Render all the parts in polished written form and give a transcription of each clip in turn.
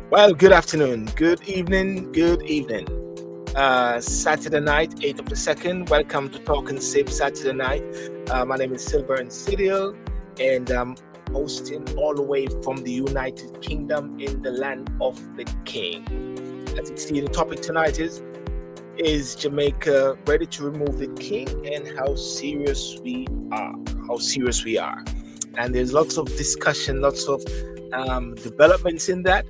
Well, good afternoon, good evening, good evening. Saturday night, 8th of the 2nd. Welcome to Talk and Sip Saturday night. My name is SYLBOURNE Studio, and I'm hosting all the way from the United Kingdom in the land of the King. As you see, the topic tonight is Jamaica ready to remove the king and how serious we are? How serious we are. And there's lots of discussion, lots of developments in that.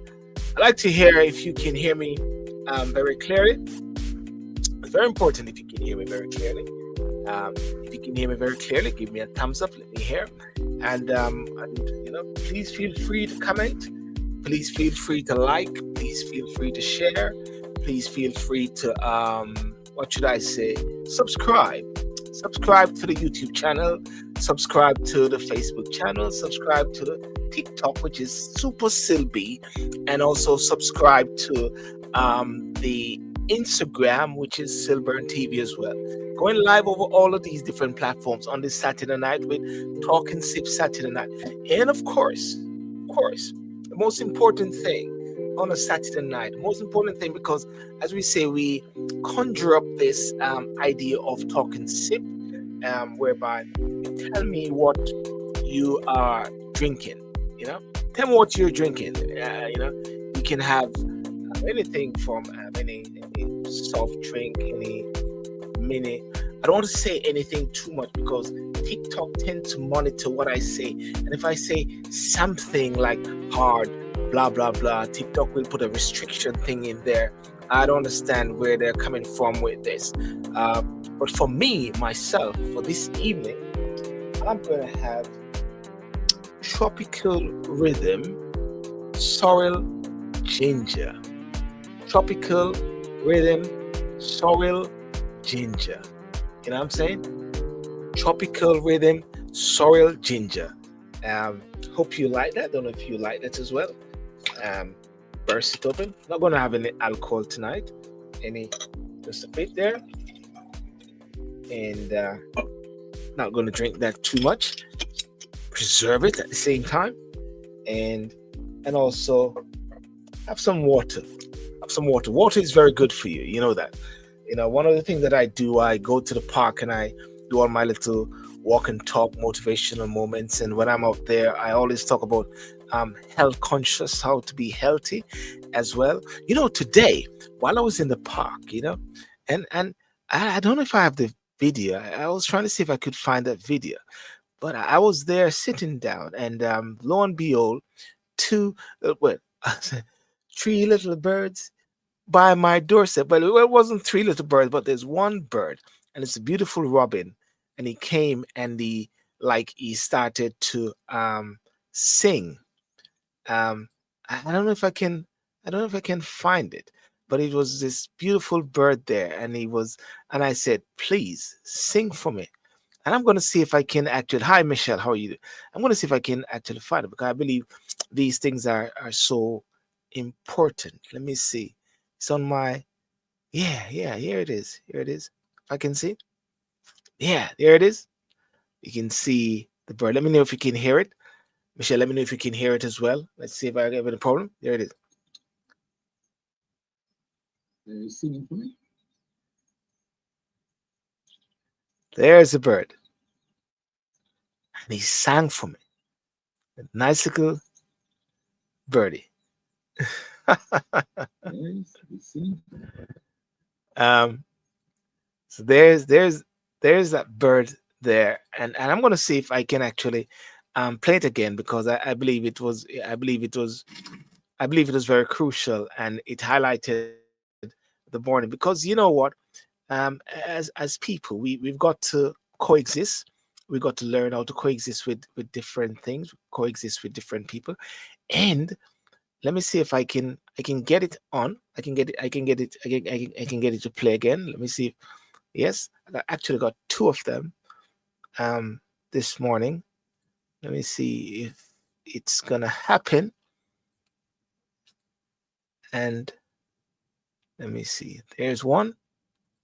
I'd like to hear if you can hear me very clearly. It's very important if you can hear me very clearly. If you can hear me very clearly, give me a thumbs up. Let me hear. And please feel free to comment. Please feel free to like. Please feel free to share. Please feel free to what should I say? Subscribe. Subscribe to the YouTube channel. Subscribe to the Facebook channel. Subscribe to the TikTok, which is Super Sylby, and also subscribe to the Instagram, which is SYLBOURNE TV as well. Going live over all of these different platforms on this Saturday night with Talk and Sip Saturday night. And of course, the most important thing on a Saturday night, the most important thing, because as we say, we conjure up this idea of Talk and Sip, whereby you tell me what you are drinking. Tell me what you're drinking. You can have anything from any soft drink, any mini. I don't want to say anything too much because TikTok tends to monitor what I say, and if I say something like hard, blah blah blah, TikTok will put a restriction thing in there. I don't understand where they're coming from with this. But for me, myself, for this evening, I'm going to have Tropical Rhythm Sorrel Ginger. Tropical Rhythm Sorrel Ginger. You know what I'm saying? Tropical Rhythm Sorrel Ginger. Hope you like that. Don't know if you like that as well. Burst it open. Not going to have any alcohol tonight. Just a bit there. And not going to drink that too much. Preserve it at the same time, and also have some water. Water is very good for you. You know that. One of the things that I do, I go to the park and I do all my little walk and talk motivational moments. And when I'm out there, I always talk about health conscious, how to be healthy as well. Today while I was in the park, and I don't know if I have the video. I was trying to see if I could find that video. But I was there sitting down, and lo and behold, three little birds by my doorstep. But it wasn't three little birds, but there's one bird, and it's a beautiful robin. And he came and he started to sing. I don't know if I can find it, but it was this beautiful bird there, and I said, please sing for me. And I'm going to see if I can actually. Hi, Michelle. How are you? I'm going to see if I can actually find it because I believe these things are so important. Let me see. It's on my. Yeah. Here it is. I can see. Yeah, there it is. You can see the bird. Let me know if you can hear it. Michelle, let me know if you can hear it as well. Let's see if I have any problem. There it is. Singing for me. There's a bird. And he sang for me. A nice little birdie. So there's that bird there, and I'm gonna see if I can actually play it again because I believe it was very crucial, and it highlighted the morning because you know what, as people we've got to coexist. We've got to learn how to coexist with different things, coexist with different people. And let me see if I can get it on. I can get it to play again. Let me see. Yes, I actually got two of them this morning. Let me see if it's gonna happen. And let me see. There's one.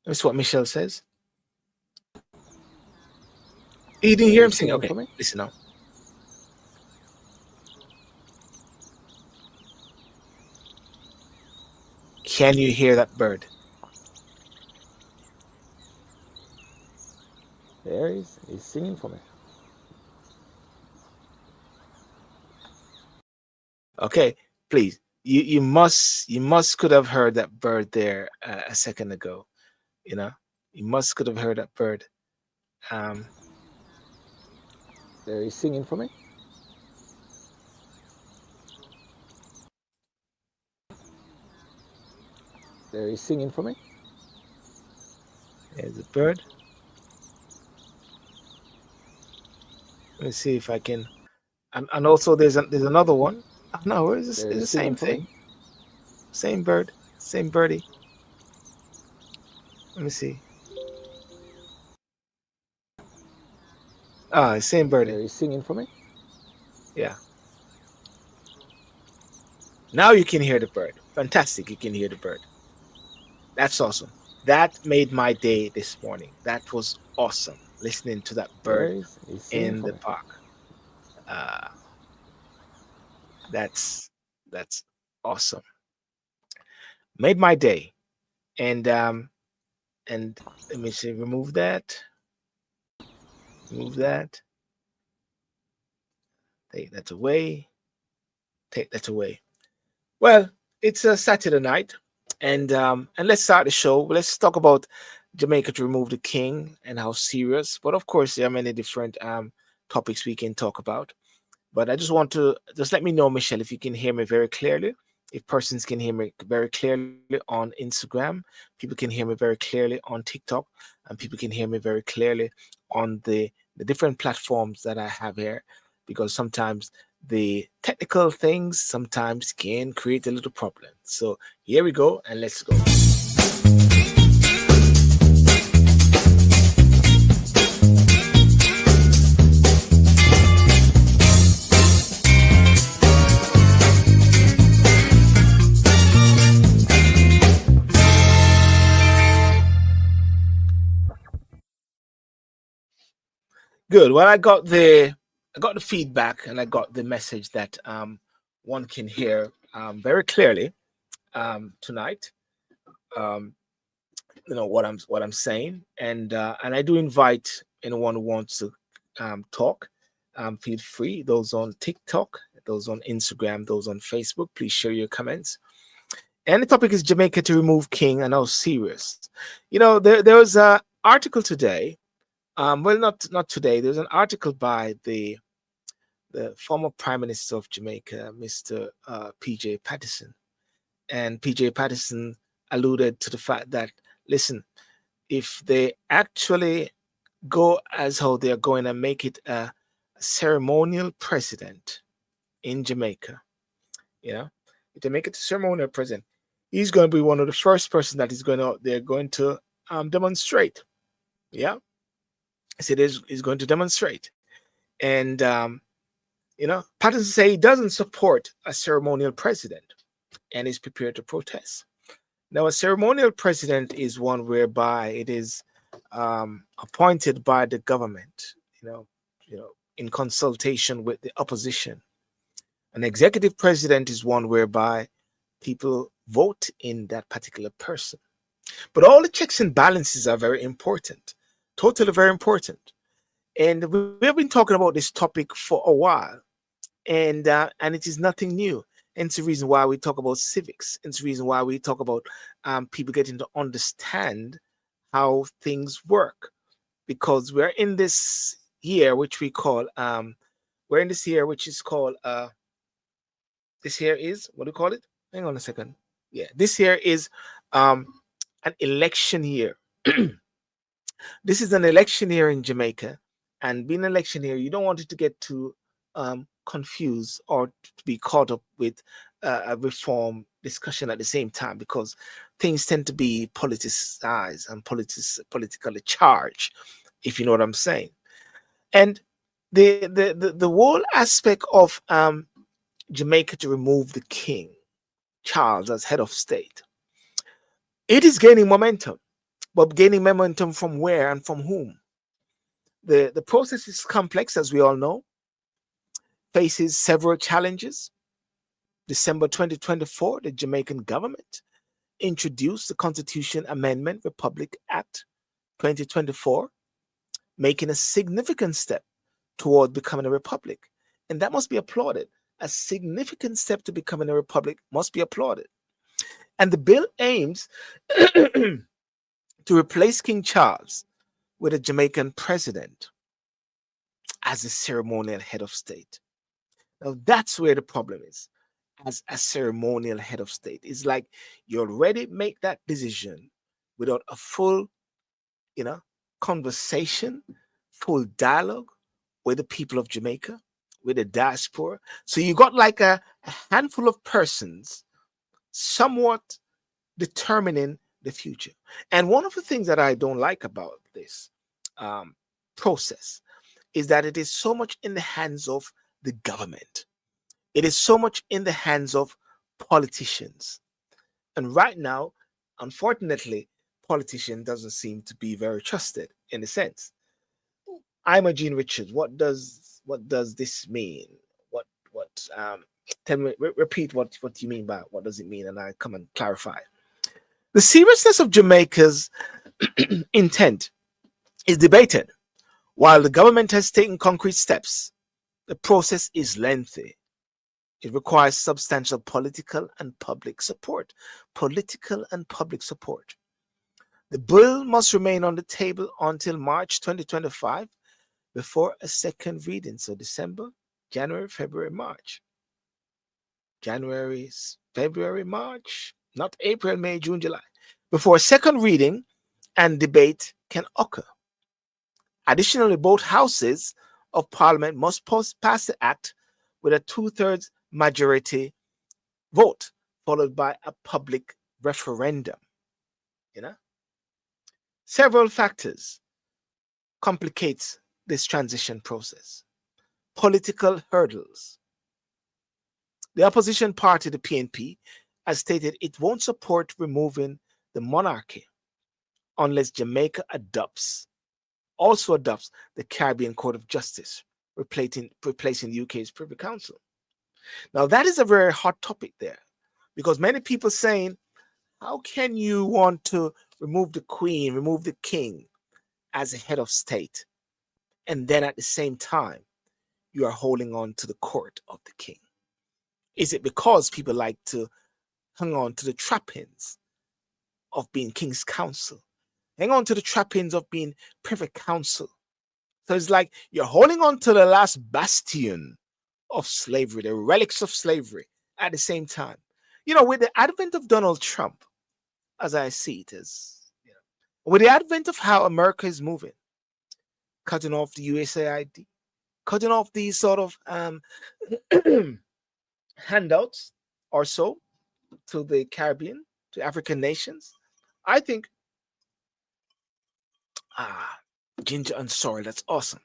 That's what Michelle says. You didn't hear him sing? Okay, listen now. Can you hear that bird? There he's singing for me. Okay, please. You must could have heard that bird there a second ago. You know, you must could have heard that bird. Um, There he's singing for me. There he's singing for me. there's a bird. Let me see if I can. And also there's another one. No, it's, There it's he's the singing same for me. thing. Same bird, same birdie. Let me see. Ah, same There birdie. he's singing for me. Yeah. Now you can hear the bird. Fantastic. You can hear the bird. That's awesome. That made my day this morning. That was awesome. Listening to that There bird he's singing in for the me. park. Uh, that's awesome. Made my day. And let me see. Remove that. Remove that. Take that away. Take that away. Well, it's a Saturday night, and let's start the show. Let's talk about Jamaica to remove the king and how serious. But of course, there are many different topics we can talk about. But I just want to just let me know, Michelle, if you can hear me very clearly. If persons can hear me very clearly on Instagram, people can hear me very clearly on TikTok, and people can hear me very clearly on the different platforms that I have here, because sometimes the technical things sometimes can create a little problem. So here we go, and let's go. Good. Well, I got the feedback, and I got the message that one can hear very clearly tonight. Um, what I'm saying, and I do invite anyone who wants to talk. Feel free. Those on TikTok, those on Instagram, those on Facebook, please share your comments. And the topic is Jamaica to remove king, and how serious. There was a article today. Well, not today. There's an article by the former Prime Minister of Jamaica, Mr. PJ Patterson, and PJ Patterson alluded to the fact that, listen, if they actually go as how they're going to make it a ceremonial president in Jamaica, you know, if they make it a ceremonial president, he's going to be one of the first person that is going to they're going to demonstrate. Yeah, I said he's going to demonstrate, and Patterson say he doesn't support a ceremonial president and is prepared to protest. Now, a ceremonial president is one whereby it is appointed by the government, you know, in consultation with the opposition. An executive president is one whereby people vote in that particular person. But all the checks and balances are very important, totally very important. And we have been talking about this topic for a while, and it is nothing new. And it's the reason why we talk about civics. It's the reason why we talk about people getting to understand how things work, because we're in this year which we call we're in this year which is called this year is, what do you call it? Hang on a second. Yeah, this year is um an election year. This is an election year in Jamaica, and being an election year, you don't want it to get too confused or to be caught up with a reform discussion at the same time, because things tend to be politicized and politically charged, if you know what I'm saying. And the whole aspect of Jamaica to remove the King Charles as head of state, it is gaining momentum, but gaining momentum from where and from whom? The process is complex, as we all know, faces several challenges. December 2024, the Jamaican government introduced the Constitution Amendment Republic Act 2024, making a significant step toward becoming a republic. And that must be applauded. A significant step to becoming a republic must be applauded. And the bill aims to replace King Charles with a Jamaican president as a ceremonial head of state. Now, that's where the problem is. As a ceremonial head of state, it's like you already make that decision without a full, you know, conversation, full dialogue with the people of Jamaica, with the diaspora. So you got like a handful of persons somewhat determining the future. And one of the things that I don't like about this process is that it is so much in the hands of the government. It is so much in the hands of politicians. And right now, unfortunately, politician doesn't seem to be very trusted in a sense. I'm a Gene Richards. What does this mean? What tell me, repeat what you mean by what does it mean, and I come and clarify. The seriousness of Jamaica's intent is debated. While the government has taken concrete steps, the process is lengthy. It requires substantial political and public support. Political and public support. The bill must remain on the table until March 2025 before a second reading. So December, January, February, March. January, February, March, not April, May, June, July. Before a second reading and debate can occur. Additionally, both houses of Parliament must pass the act with a two-thirds majority vote, followed by a public referendum. You know, several factors complicate this transition process. Political hurdles. The opposition party, the PNP, has stated it won't support removing the monarchy unless Jamaica also adopts the Caribbean Court of Justice, replacing the UK's Privy Council. Now, that is a very hot topic there, because many people saying, how can you want to remove the Queen, remove the King as a head of state, and then at the same time, you are holding on to the court of the King? Is it because people like to hang on to the trappings of being King's Council, hang on to the trappings of being Privy Council? So it's like you're holding on to the last bastion of slavery, the relics of slavery at the same time. You know, with the advent of Donald Trump, as I see it, with the advent of how America is moving, cutting off the USAID, cutting off these sort of handouts or so to the Caribbean, to African nations, I think, ginger and sorrel, that's awesome.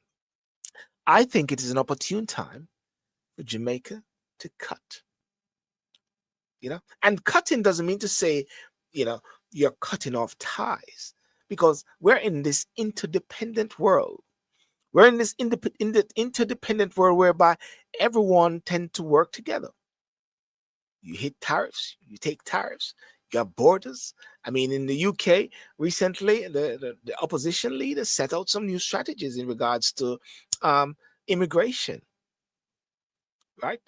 I think it is an opportune time for Jamaica to cut. And cutting doesn't mean to say, you're cutting off ties, because we're in this interdependent world. We're in this interdependent world whereby everyone tends to work together. You hit tariffs, you take tariffs, you have borders. I mean, in the UK recently, the opposition leader set out some new strategies in regards to immigration, right?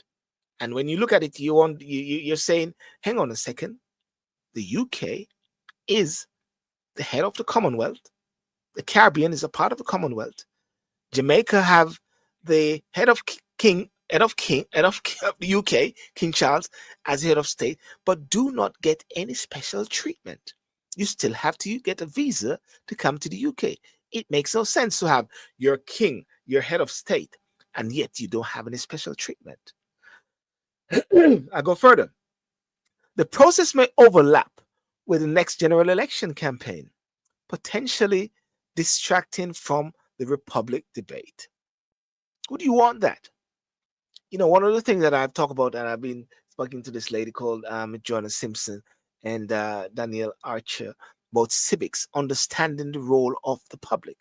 And when you look at it, you're saying, hang on a second, the UK is the head of the Commonwealth. The Caribbean is a part of the Commonwealth. Jamaica have the head of the UK, King Charles, as head of state, but do not get any special treatment. You still have to get a visa to come to the UK. It makes no sense to have your king, your head of state, and yet you don't have any special treatment. I go further. The process may overlap with the next general election campaign, potentially distracting from the Republic debate. Would you want that? One of the things that I've talked about, and I've been speaking to this lady called Joanna Simpson and Danielle Archer about civics, understanding the role of the public,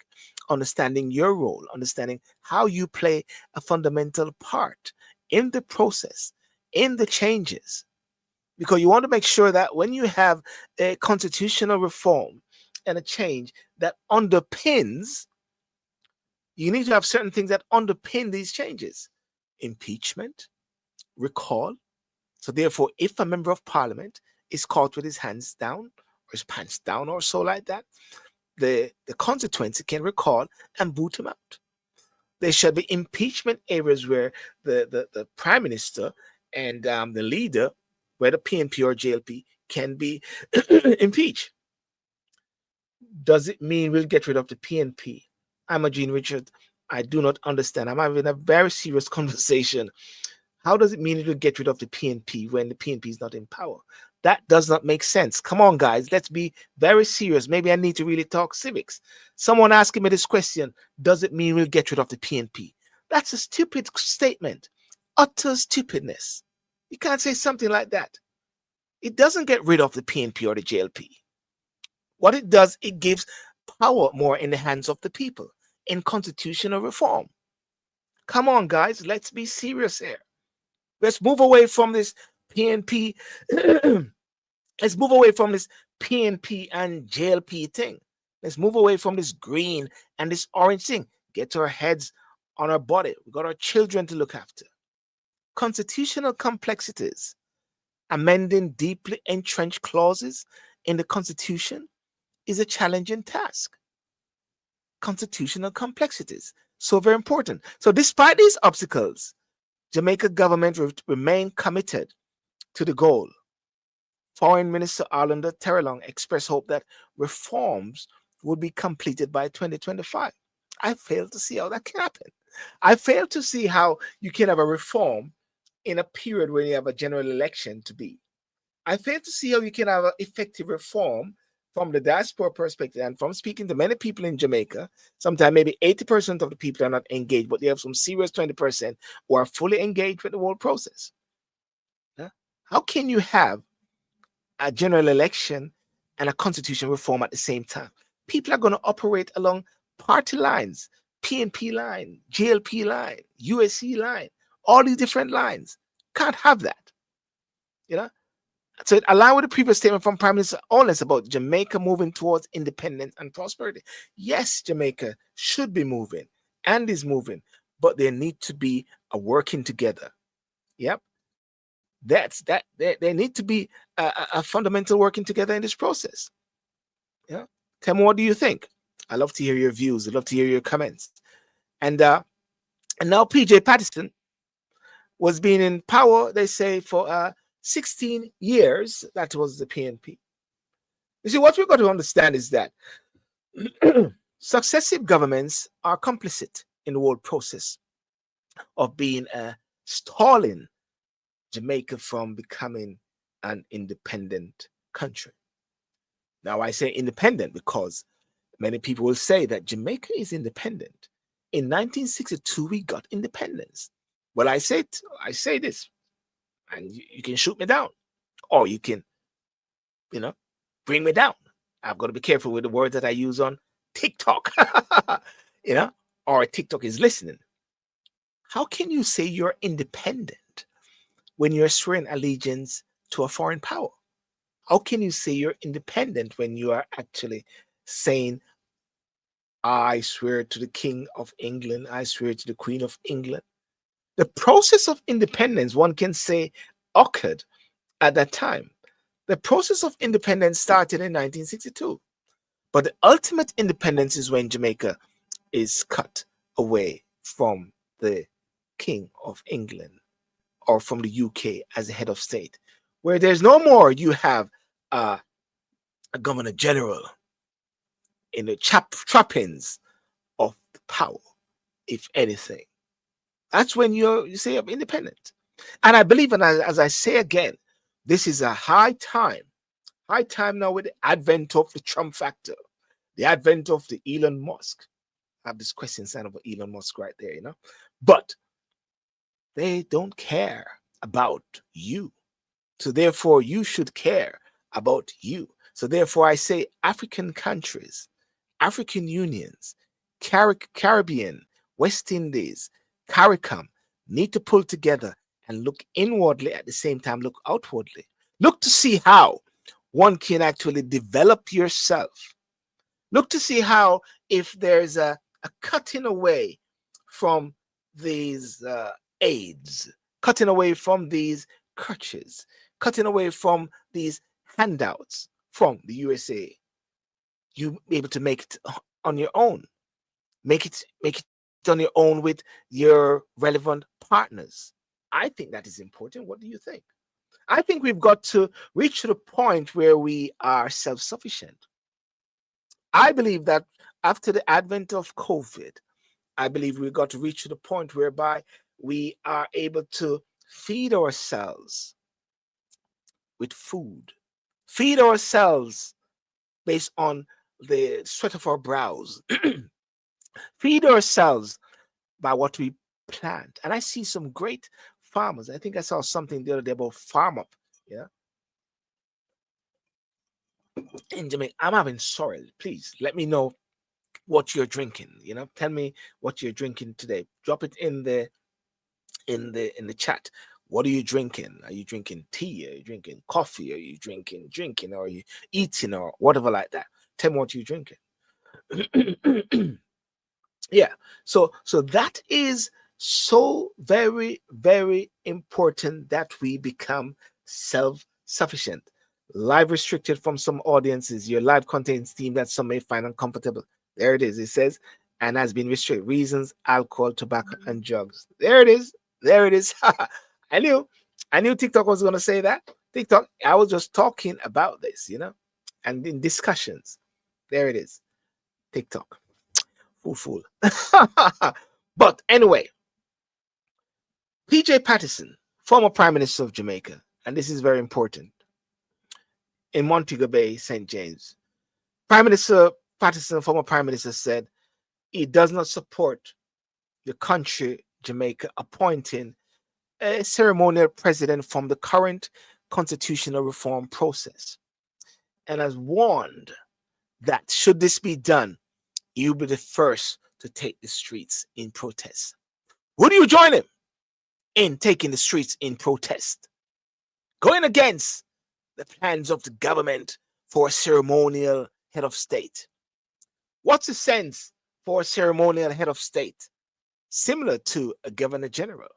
understanding your role, understanding how you play a fundamental part in the process, in the changes. because you want to make sure that when you have a constitutional reform and a change that underpins, you need to have certain things that underpin these changes: impeachment, recall. So, therefore, if a member of parliament is caught with his hands down or his pants down or so like that, the consequence can recall and boot him out. There should be impeachment areas where the prime minister and the leader, whether PNP or JLP, can be impeached. Does it mean we'll get rid of the PNP? I'm a Gene Richard. I do not understand. I'm having a very serious conversation. How does it mean it will get rid of the PNP when the PNP is not in power? That does not make sense. Come on, guys. Let's be very serious. Maybe I need to really talk civics. Someone asking me this question: does it mean we'll get rid of the PNP? That's a stupid statement. Utter stupidness. You can't say something like that. It doesn't get rid of the PNP or the JLP. What it does, it gives power more in the hands of the people in constitutional reform. Come on, guys. Let's be serious here. Let's move away from this PNP. Let's move away from this PNP and JLP thing. Let's move away from this green and this orange thing. Get our heads on our body. We got our children to look after. Constitutional complexities. Amending deeply entrenched clauses in the Constitution is a challenging task. Constitutional complexities. So very important. So despite these obstacles, Jamaica government remain committed to the goal. Foreign Minister Arlinda Terrelong expressed hope that reforms would be completed by 2025. I fail to see how that can happen. I fail to see how you can have a reform in a period when you have a general election to be. I fail to see how you can have an effective reform from the diaspora perspective and from speaking to many people in Jamaica. Sometimes maybe 80% of the people are not engaged, but they have some serious 20% who are fully engaged with the whole process. How can you have a general election and a constitution reform at the same time? People are going to operate along party lines, PNP line, JLP line, USC line, all these different lines. Can't have that. So along with the previous statement from Prime Minister Oles about Jamaica moving towards independence and prosperity. Yes, Jamaica should be moving and is moving, but there need to be a working together. Yep. There need to be a fundamental working together in this process. Yeah. Tell me, what do you think? I love to hear your views. I love to hear your comments. And now PJ Patterson was being in power, they say, for 16 years. That was the PNP. You see, what we've got to understand is that successive governments are complicit in the whole process of being stalling Jamaica from becoming an independent country. Now, I say independent because many people will say that Jamaica is independent. In 1962, we got independence. Well, I say this, and you can shoot me down, or you can, bring me down. I've got to be careful with the words that I use on TikTok, or TikTok is listening. How can you say you're independent when you're swearing allegiance to a foreign power? How can you say you're independent when you are actually saying, I swear to the King of England, I swear to the Queen of England? The process of independence, one can say, occurred at that time. The process of independence started in 1962. But the ultimate independence is when Jamaica is cut away from the King of England or from the UK as the head of state, where there's no more you have a governor general in the trappings of the power, if anything. That's when you say I'm independent. And I believe, and as I say again, this is a high time now with the advent of the Trump factor, the advent of the Elon Musk. I have this question sign over Elon Musk right there, But they don't care about you. So therefore, you should care about you. So therefore, I say African countries, African unions, Caribbean, West Indies, CARICOM need to pull together and look inwardly at the same time, look outwardly. Look to see how one can actually develop yourself. Look to see how, if there's a cutting away from these aids, cutting away from these crutches, cutting away from these handouts from the USA, you be able to make it on your own. Make it on your own with your relevant partners. I think that is important. What do you think? I think we've got to reach to the point where we are self-sufficient. I believe that after the advent of COVID, I believe we've got to reach to the point whereby we are able to feed ourselves with food, feed ourselves based on the sweat of our brows, feed ourselves by what we plant. And I see some great farmers. I think I saw something the other day about farm up. Yeah, in Jamaica, I'm having sorrel. Please let me know what you're drinking. Tell me what you're drinking today. Drop it in the chat. What are you drinking? Are you drinking tea? Are you drinking coffee? Are you drinking? Or are you eating or whatever like that? Tell me what you're drinking. Yeah. So that is so very, very important that we become self-sufficient. Live restricted from some audiences. Your live contains theme that some may find uncomfortable. There it is. It says, and has been restricted. Reasons: alcohol, tobacco, and drugs. There it is. There it is. I knew. I knew TikTok was going to say that. TikTok, I was just talking about this, and in discussions. There it is. TikTok. Fool. But anyway, PJ Patterson, former Prime Minister of Jamaica, and this is very important, in Montego Bay, St. James, Prime Minister Patterson, former Prime Minister, said he does not support the country, Jamaica, appointing a ceremonial president from the current constitutional reform process, and has warned that should this be done, he will be the first to take the streets in protest. Would you join him in taking the streets in protest, going against the plans of the government for a ceremonial head of state? What's the sense for a ceremonial head of state? Similar to a governor general.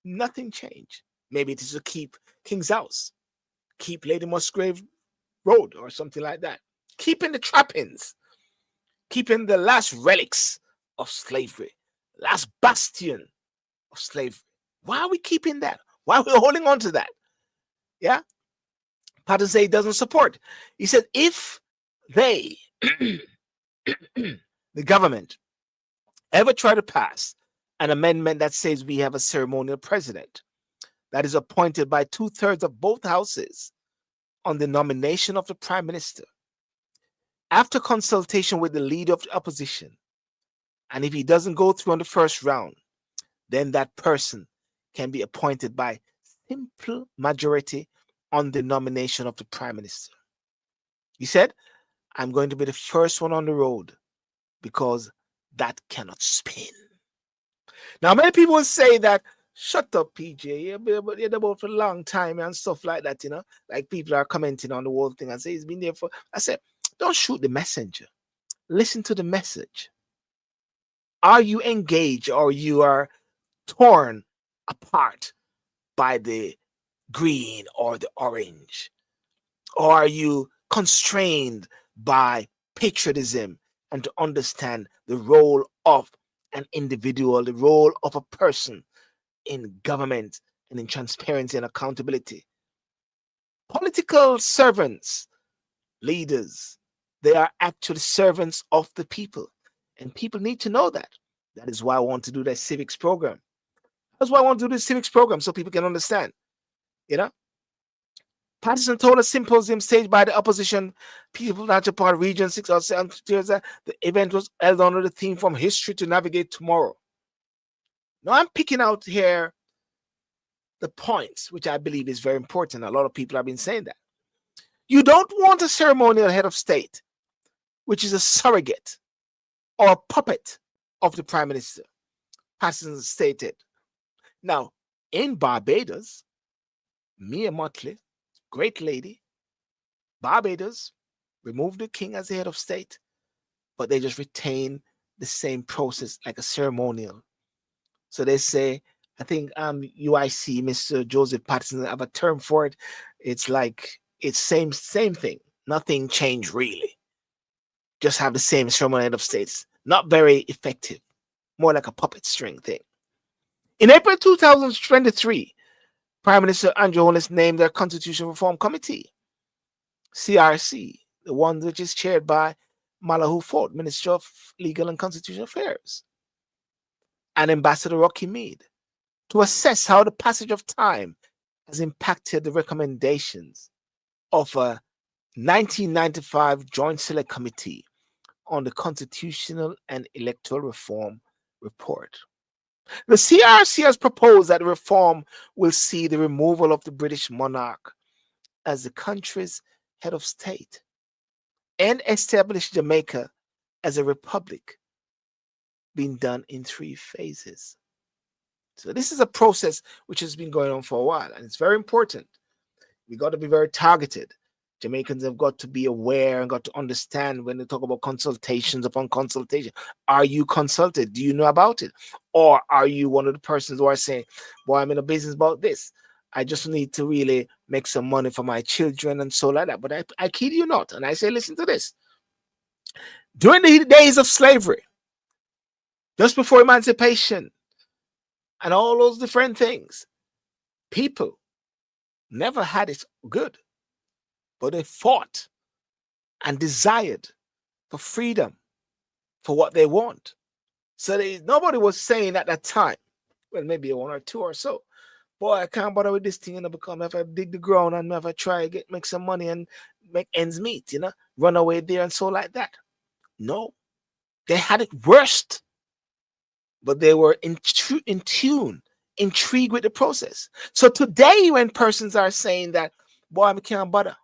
Nothing changed. Maybe it is to keep King's House, keep Lady Musgrave Road, or something like that. Keeping the trappings, keeping the last relics of slavery, last bastion of slavery. Why are we keeping that? Why are we holding on to that? Yeah. Patterson doesn't support. He said if they, the government, ever try to pass an amendment that says we have a ceremonial president that is appointed by 2/3 of both houses on the nomination of the prime minister, after consultation with the leader of the opposition, and if he doesn't go through on the first round, then that person can be appointed by simple majority on the nomination of the prime minister. He said, I'm going to be the first one on the road because that cannot spin. Now, many people will say that, shut up, PJ, you've been about for a long time and stuff like that, like people are commenting on the whole thing and say he's been there for. I said, don't shoot the messenger. Listen to the message. Are you engaged, or you are torn apart by the green or the orange? Or are you constrained by patriotism and to understand the role of an individual, the role of a person in government and in transparency and accountability? Political servants, leaders, they are actually servants of the people. And people need to know that. That is why I want to do that civics program. That's why I want to do this civics program, so people can understand. Patterson told a symposium staged by the opposition People National Party Region 6 or 7. The event was held under the theme From History to Navigate Tomorrow. Now, I'm picking out here the points, which I believe is very important. A lot of people have been saying that. You don't want a ceremonial head of state, which is a surrogate or a puppet of the prime minister, Patterson stated. Now, in Barbados, Mia Mottley, great lady, Barbados, removed the king as the head of state, but they just retain the same process like a ceremonial. So they say, I think UIC, Mr. Joseph Patterson have a term for it. It's like it's same thing. Nothing changed really. Just have the same ceremonial head of states. Not very effective. More like a puppet string thing. In April 2023, Prime Minister Andrew Holness named their Constitution Reform Committee, CRC, the one which is chaired by Malahoo Ford, Minister of Legal and Constitutional Affairs, and Ambassador Rocky Mead, to assess how the passage of time has impacted the recommendations of a 1995 Joint Select Committee on the Constitutional and Electoral Reform report. The CRC has proposed that the reform will see the removal of the British monarch as the country's head of state and establish Jamaica as a republic, being done in 3 phases. So this is a process which has been going on for a while, and it's very important. We got to be very targeted. Jamaicans have got to be aware and got to understand when they talk about consultations upon consultation. Are you consulted? Do you know about it? Or are you one of the persons who are saying, boy, I'm in a business about this. I just need to really make some money for my children and so like that. But I kid you not. And I say, listen to this. During the days of slavery, just before emancipation and all those different things, people never had it good, but they fought and desired for freedom, for what they want. So nobody was saying at that time, well, maybe 1 or 2 or so, boy, I can't bother with this thing, become if I dig the ground and if I try to make some money and make ends meet, run away there and so like that. No, they had it worst, but they were in tune, intrigued with the process. So today, when persons are saying that, boy, I can't bother.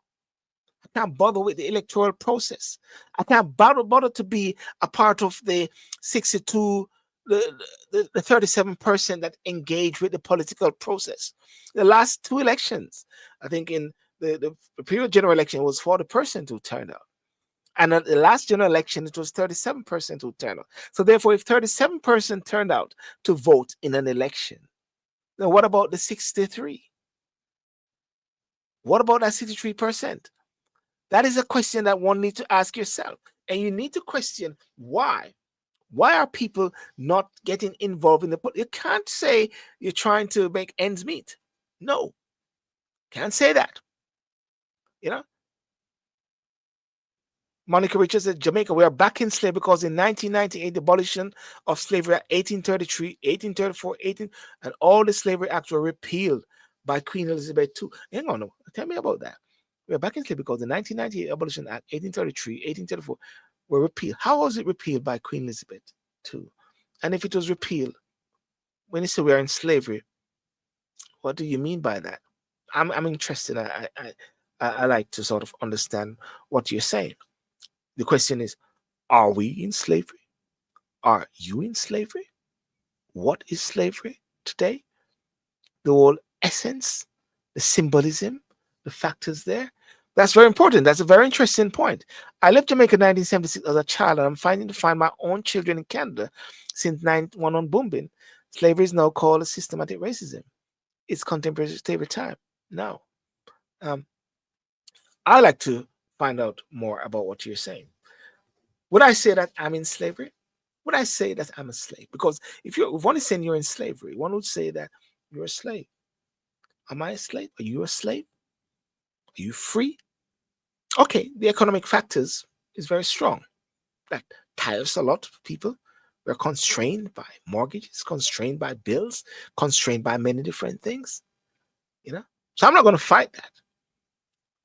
I can't bother with the electoral process. I can't bother to be a part of the 62, the 37% that engage with the political process. The last 2 elections, I think in the previous general election, was 40% who turned out. And at the last general election, it was 37% who turned out. So therefore, if 37% turned out to vote in an election, then what about the 63? What about that 63%? That is a question that one needs to ask yourself. And you need to question why. Why are people not getting involved in the politics? You can't say you're trying to make ends meet. No, can't say that. Monica Richards said, Jamaica, we are back in slavery because in 1998, the abolition of slavery at 1833, 1834, and all the slavery acts were repealed by Queen Elizabeth II. Hang on, tell me about that. We are back in slavery because the 1998 Abolition Act, 1833, 1834, were repealed. How was it repealed by Queen Elizabeth II? And if it was repealed, when you say we are in slavery, what do you mean by that? I'm interested. I like to sort of understand what you're saying. The question is, are we in slavery? Are you in slavery? What is slavery today? The whole essence, the symbolism, the factors there. That's very important. That's a very interesting point. I left Jamaica in 1976 as a child, and I'm finding to find my own children in Canada since 9/1 on Booming. Slavery is now called a systematic racism. It's contemporary slavery time. Now, I like to find out more about what you're saying. Would I say that I'm in slavery? Would I say that I'm a slave? Because if one is saying you're in slavery, one would say that you're a slave. Am I a slave? Are you a slave? Are you free? Okay, the economic factors is very strong. That tires a lot of people. We're constrained by mortgages, constrained by bills, constrained by many different things. So I'm not going to fight that.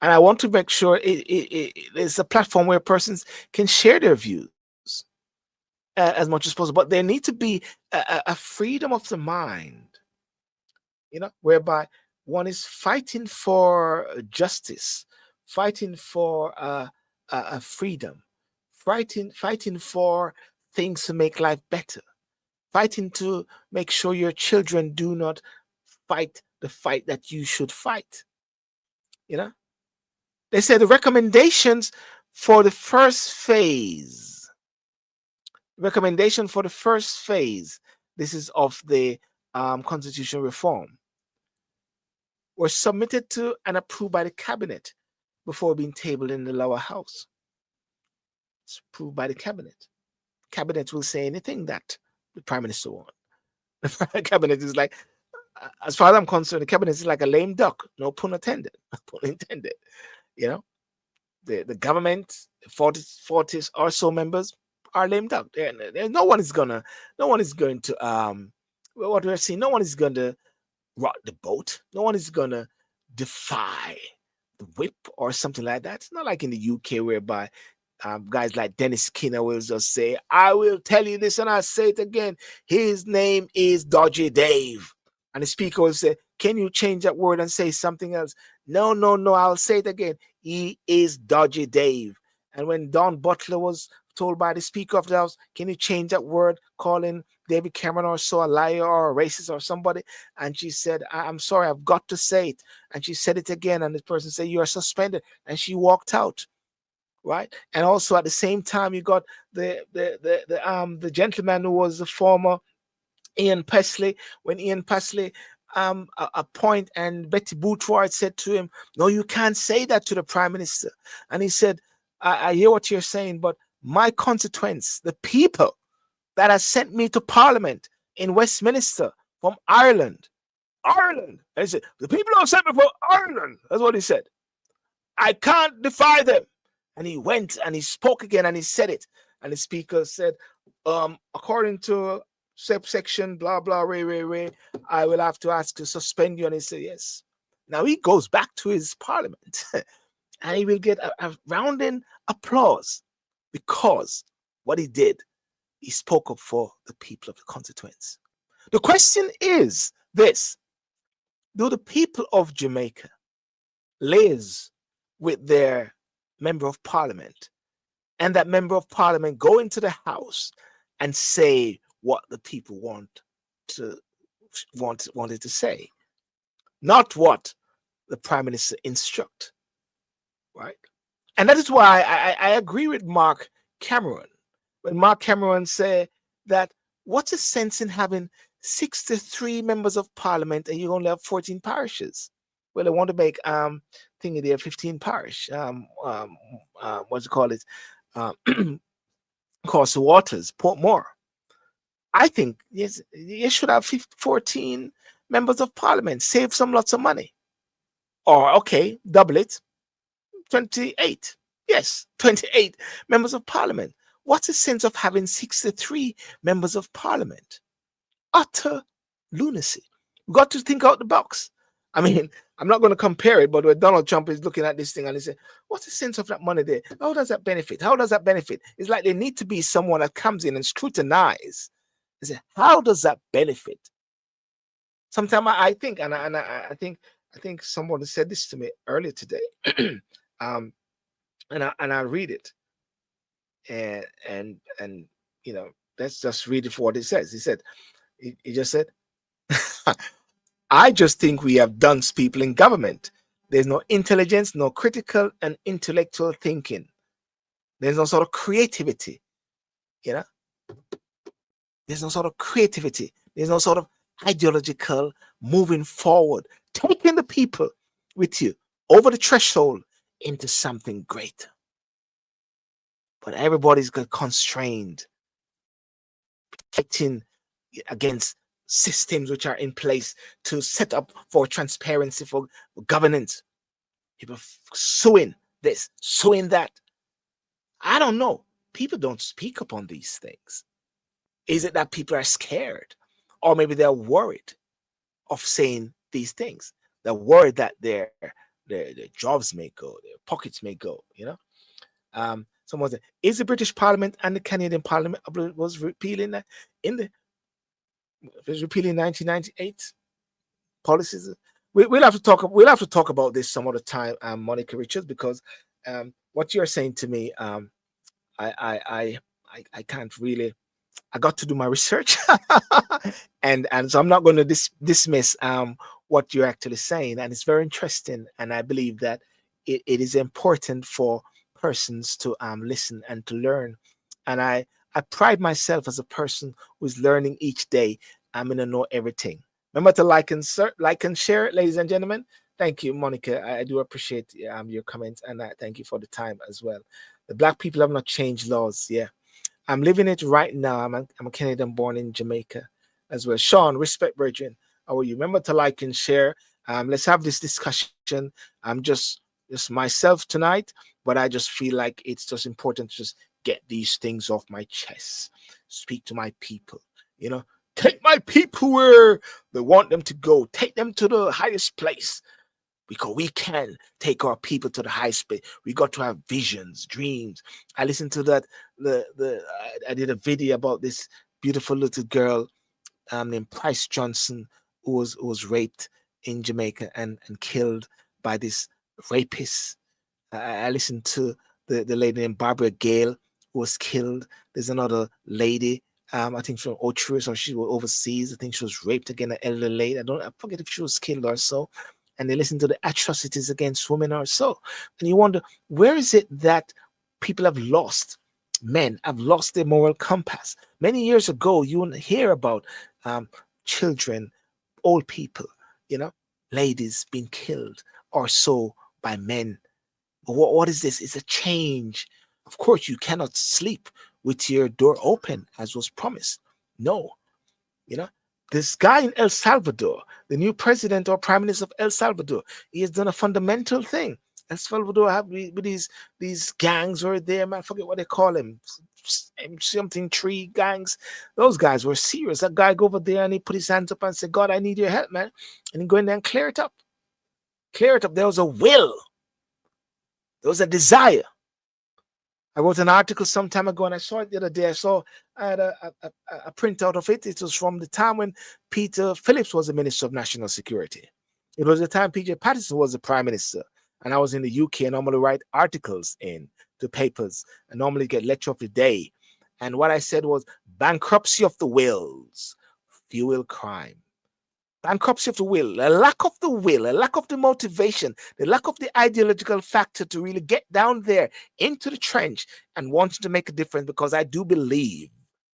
And I want to make sure it's a platform where persons can share their views as much as possible. But there needs to be a freedom of the mind, whereby one is fighting for justice, fighting for a freedom, fighting for things to make life better, fighting to make sure your children do not fight the fight that you should fight. You know, they say the recommendations for the first phase, recommendation for the first phase, this is of the constitutional reform, were submitted to and approved by the cabinet before being tabled in the lower house. It's approved by the cabinet. Cabinet will say anything that the prime minister wants. The cabinet is like, as far as I'm concerned, the cabinet is like a lame duck. No pun intended. Pun intended. You know, the government, 40 or so members are lame duck. No one is going to what we're seeing. No one is going to rock the boat. No one is going to defy the whip or something like that. It's not like in the UK whereby guys like Dennis Skinner will just say, I will tell you this and I'll say it again. His name is Dodgy Dave. And the speaker will say, can you change that word and say something else? No, no, no, I'll say it again. He is Dodgy Dave. And when Don Butler was told by the Speaker of the House, can you change that word, calling David Cameron or so a liar or a racist or somebody? And she said, I'm sorry, I've got to say it. And she said it again. And the person said, you are suspended. And she walked out. Right. And also at the same time, you got the gentleman who was the former Ian Pesley, when Ian Pesley a point and Betty Boothroyd said to him, no, you can't say that to the prime minister. And he said, I hear what you're saying, but my constituents, the people that has sent me to Parliament in Westminster from Ireland. And he said, the people who have sent me from Ireland. That's what he said. I can't defy them. And he went and he spoke again and he said it. And the speaker said, according to subsection, blah, blah, ray, I will have to ask to suspend you. And he said, yes. Now he goes back to his parliament and he will get a rounding applause because what he did, he spoke up for the people of the constituents. The question is this: do the people of Jamaica liaise with their member of parliament, and that member of parliament go into the house and say what the people wanted to say, not what the prime minister instruct, right? And that is why I agree with Mark Cameron when Mark Cameron said that what's the sense in having 63 members of parliament and you only have 14 parishes? Well, they want to make thingy there 15 parish. What's it called? It Cross the Waters, Portmore. I think yes, you should have 14 members of parliament. Save some lots of money. Or okay, double it, 28. Yes, 28 members of parliament. What's the sense of having 63 members of parliament? Utter lunacy. We've got to think out the box. I mean, I'm not going to compare it, but when Donald Trump is looking at this thing and he said, what's the sense of that money there? How does that benefit? How does that benefit? It's like there need to be someone that comes in and scrutinize. They say, how does that benefit? Sometimes I think, and I think someone said this to me earlier today, and I read it, and you know, let's just read it for what it says. He said, he just said, I just think we have dunce people in government. There's no intelligence, no critical and intellectual thinking. There's no sort of creativity, you know. There's no sort of creativity. There's no sort of ideological moving forward, taking the people with you over the threshold into something great. But everybody's got constrained, fighting against systems which are in place to set up for transparency, for governance. People suing this, suing that. I don't know. People don't speak up on these things. Is it that people are scared? Or maybe they're worried of saying these things. They're worried that their jobs may go, their pockets may go, you know? Someone said, is the British Parliament and the Canadian Parliament was repealing that it was repealing 1998 policies? We'll have to talk. We'll have to talk about this some other time, Monica Richards, because what you're saying to me, I can't really. I got to do my research, and so I'm not going to dismiss what you're actually saying, and it's very interesting. And I believe that it is important for persons to listen and to learn. And I pride myself as a person who is learning each day. I'm gonna know everything. Remember to like and share, ladies and gentlemen. Thank you, Monica. I do appreciate your comments, and I thank you for the time as well. The black people have not changed laws. Yeah, I'm living it right now. I'm a Canadian born in Jamaica as well. Sean, respect, Bridget. How are you? Remember to like and share. Let's have this discussion. I'm just myself tonight, but I just feel like it's just important to just get these things off my chest. Speak to my people. You know, take my people where they want them to go. Take them to the highest place because we can take our people to the highest place. We got to have visions, dreams. I listened to that. I did a video about this beautiful little girl named Price Johnson who was raped in Jamaica and killed by this rapist. I listened to the lady named Barbara Gale who was killed. There's another lady, I think from Otrus or she was overseas. I think she was raped again, an elderly lady. I forget if she was killed or so. And they listen to the atrocities against women or so. And you wonder, where is it that people have lost? Men have lost their moral compass. Many years ago, you would hear about um, children, old people, you know, ladies being killed or so by men. But what is this? It's a change. Of course, you cannot sleep with your door open as was promised. No, you know, this guy in El Salvador, the new president or prime minister of El Salvador, he has done a fundamental thing. El Salvador have with these gangs were there, man. I forget what they call them. Something tree gangs. Those guys were serious. That guy go over there and he put his hands up and said, God, I need your help, man. And he go in there and clear it up. Clear it up. There was a will. There was a desire. I wrote an article some time ago and I saw it the other day. I had a printout of it. It was from the time when Peter Phillips was the Minister of National Security. It was the time PJ Patterson was the Prime Minister. And I was in the UK and normally write articles in the papers. I normally get lecture of the day. And what I said was bankruptcy of the wills, fuel crime. Bankruptcy of the will, a lack of the will, a lack of the motivation, the lack of the ideological factor to really get down there into the trench and wanting to make a difference. Because I do believe,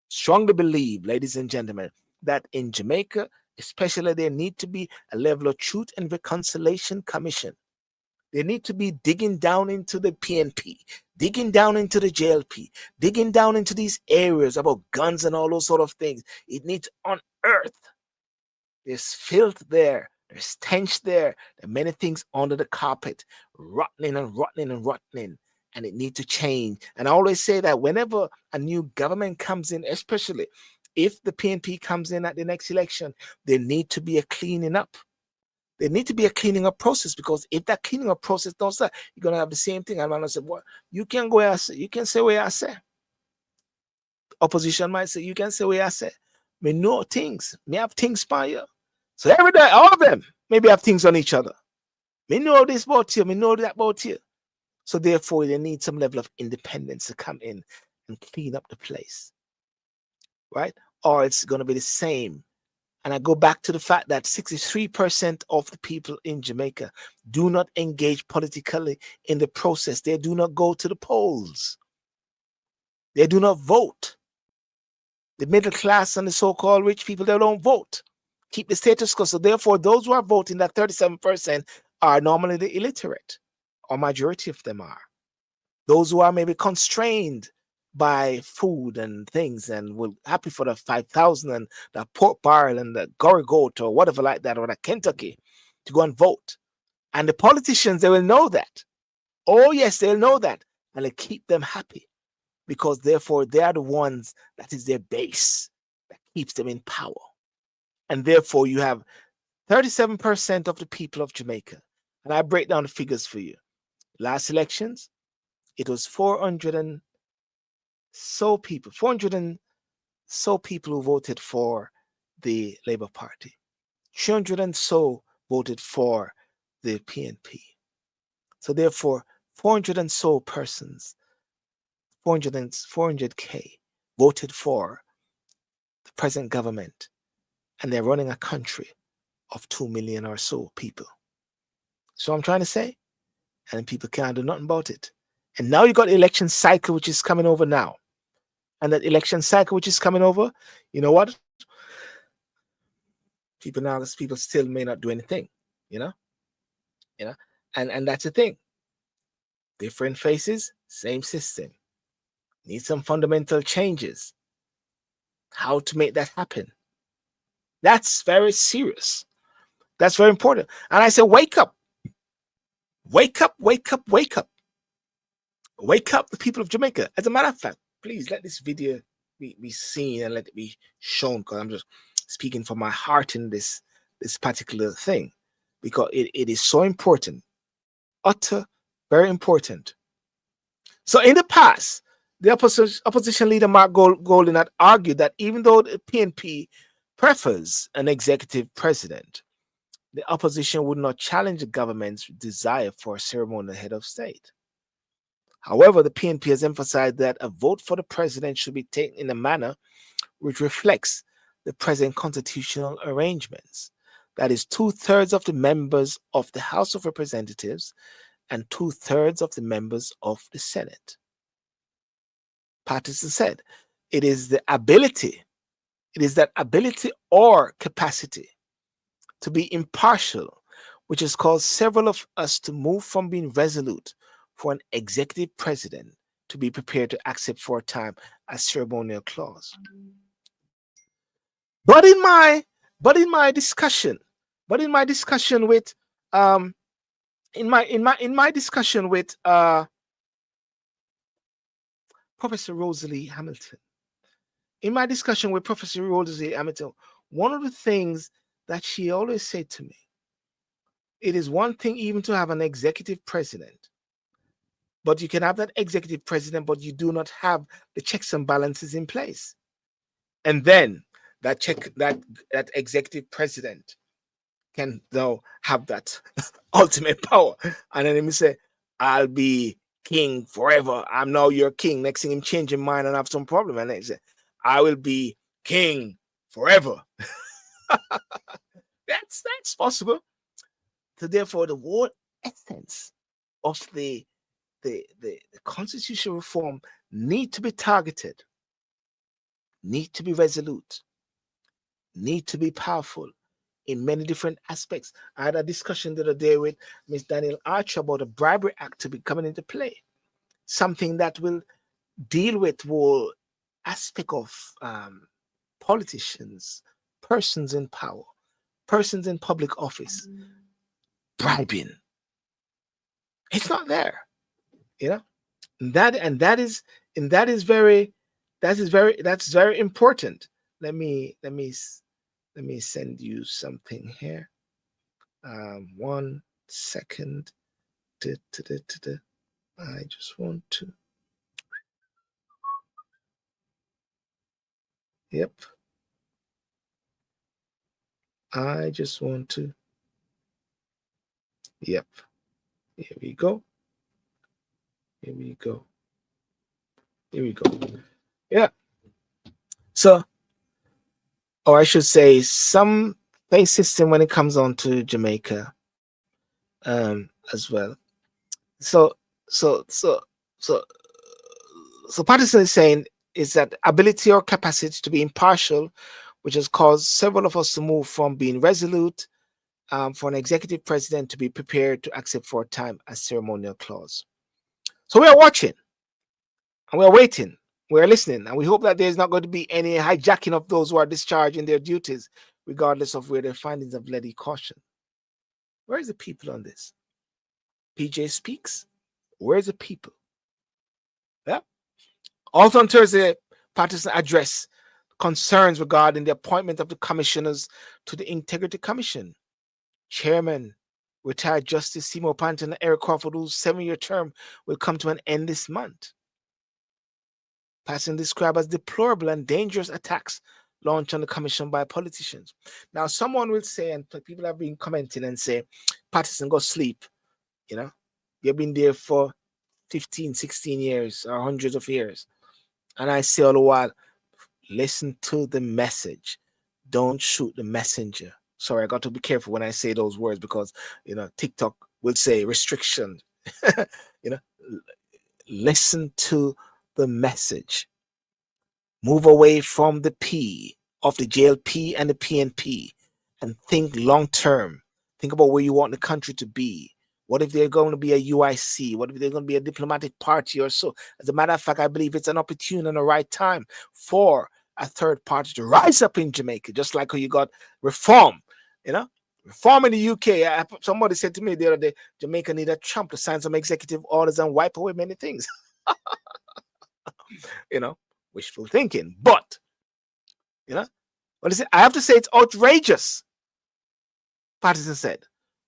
strongly believe, ladies and gentlemen, that in Jamaica, especially, there need to be a level of truth and reconciliation commission. They need to be digging down into the PNP, digging down into the JLP, digging down into these areas about guns and all those sort of things. It needs to unearth. There's filth there. There's stench there. There are many things under the carpet, rotting and rotting and rotting, and it needs to change. And I always say that whenever a new government comes in, especially if the PNP comes in at the next election, there need to be a cleaning up. There need to be a cleaning up process, because if that cleaning up process don't start, you're gonna have the same thing. And I said, "What you can go and say, you can say what I say." Opposition might say, "You can say what I say." Me know things. Me have things by you. So every day, all of them maybe have things on each other. Me know this about you. Me know that about you. So therefore, they need some level of independence to come in and clean up the place, right? Or it's going to be the same. And I go back to the fact that 63% of the people in Jamaica do not engage politically in the process. They do not go to the polls. They do not vote. The middle class and the so-called rich people, they don't vote. Keep the status quo. So therefore, those who are voting, that 37%, are normally the illiterate, or majority of them are. Those who are maybe constrained by food and things and will happy for the 5,000 and the pork barrel and the gory goat or whatever like that, or the Kentucky, to go and vote. And the politicians, they will know that. Oh yes, they'll know that. And they keep them happy, because therefore they are the ones that is their base that keeps them in power. And therefore you have 37% of the people of Jamaica. And I break down the figures for you. Last elections, it was 400 and so people, 400 and so people who voted for the Labour Party. 300 and so voted for the PNP. So therefore, 400 and so persons, 400K voted for the present government, and they're running a country of 2 million or so people. So I'm trying to say, and people can't do nothing about it. And now you got the election cycle, which is coming over now. And that election cycle, which is coming over, you know what? People still may not do anything, you know, you know, and that's the thing. Different faces, same system. Need some fundamental changes. How to make that happen? That's very serious. That's very important. And I say, wake up, wake up, wake up, wake up, wake up, the people of Jamaica. As a matter of fact, please let this video be seen and let it be shown, because I'm just speaking from my heart in this particular thing, because it is so important, very important. So in the past, the opposition leader Mark Golden had argued that even though the PNP prefers an executive president, the opposition would not challenge the government's desire for a ceremonial head of state. However, the PNP has emphasized that a vote for the president should be taken in a manner which reflects the present constitutional arrangements. That is, 2/3 of the members of the House of Representatives and 2/3 of the members of the Senate. Patterson said, it is that ability or capacity to be impartial which has caused several of us to move from being resolute for an executive president to be prepared to accept for a time a ceremonial clause. But in my discussion with Professor Rosalie Hamilton, one of the things that she always said to me, it is one thing even to have an executive president, but you can have that executive president, but you do not have the checks and balances in place. And then that executive president can now have that ultimate power. And then he say, I'll be king forever. I'm now your king. Next thing him change his mind and have some problem. And then he say, I will be king forever. That's possible. So therefore, the whole essence of the constitutional reform need to be targeted, need to be resolute, need to be powerful in many different aspects. I had a discussion the other day with Ms. Danielle Archer about a bribery act to be coming into play, something that will deal with whole aspect of politicians, persons in power, persons in public office, bribing. It's not there, you know. That's very important. Let me send you something here. 1 second. I just want to. Yep. I just want to. Yep. Here we go. Here we go. Here we go. Yeah. So, or I should say, some pay system when it comes on to Jamaica, as well. So Patterson is saying is that ability or capacity to be impartial, which has caused several of us to move from being resolute for an executive president to be prepared to accept for a time a ceremonial clause. So we are watching and we are waiting, we are listening, and we hope that there's not going to be any hijacking of those who are discharging their duties, regardless of where their findings have led caution. Where is the people on this? PJ speaks. Where's the people? Yeah. Also on Thursday, Patterson addressed concerns regarding the appointment of the commissioners to the Integrity Commission. Chairman, retired Justice Seymour Panton and Eric Crawford, whose 7-year term will come to an end this month. Patterson described as deplorable and dangerous attacks launched on the commission by politicians. Now, someone will say, and people have been commenting and say, Patterson, go sleep. You know, you've been there for 15, 16 years or hundreds of years. And I say all the while, listen to the message. Don't shoot the messenger. Sorry, I got to be careful when I say those words because TikTok will say restriction. you know, listen to the message. Move away from the P of the JLP and the PNP and think long term. Think about where you want the country to be. What if they're going to be a UIC? What if they're going to be a diplomatic party or so? As a matter of fact, I believe it's an opportune and a right time for a third party to rise up in Jamaica, just like how you got reform, reform in the UK. Somebody said to me the other day, Jamaica need a Trump to sign some executive orders and wipe away many things. Wishful thinking. But, what is it? I have to say it's outrageous, Patterson said,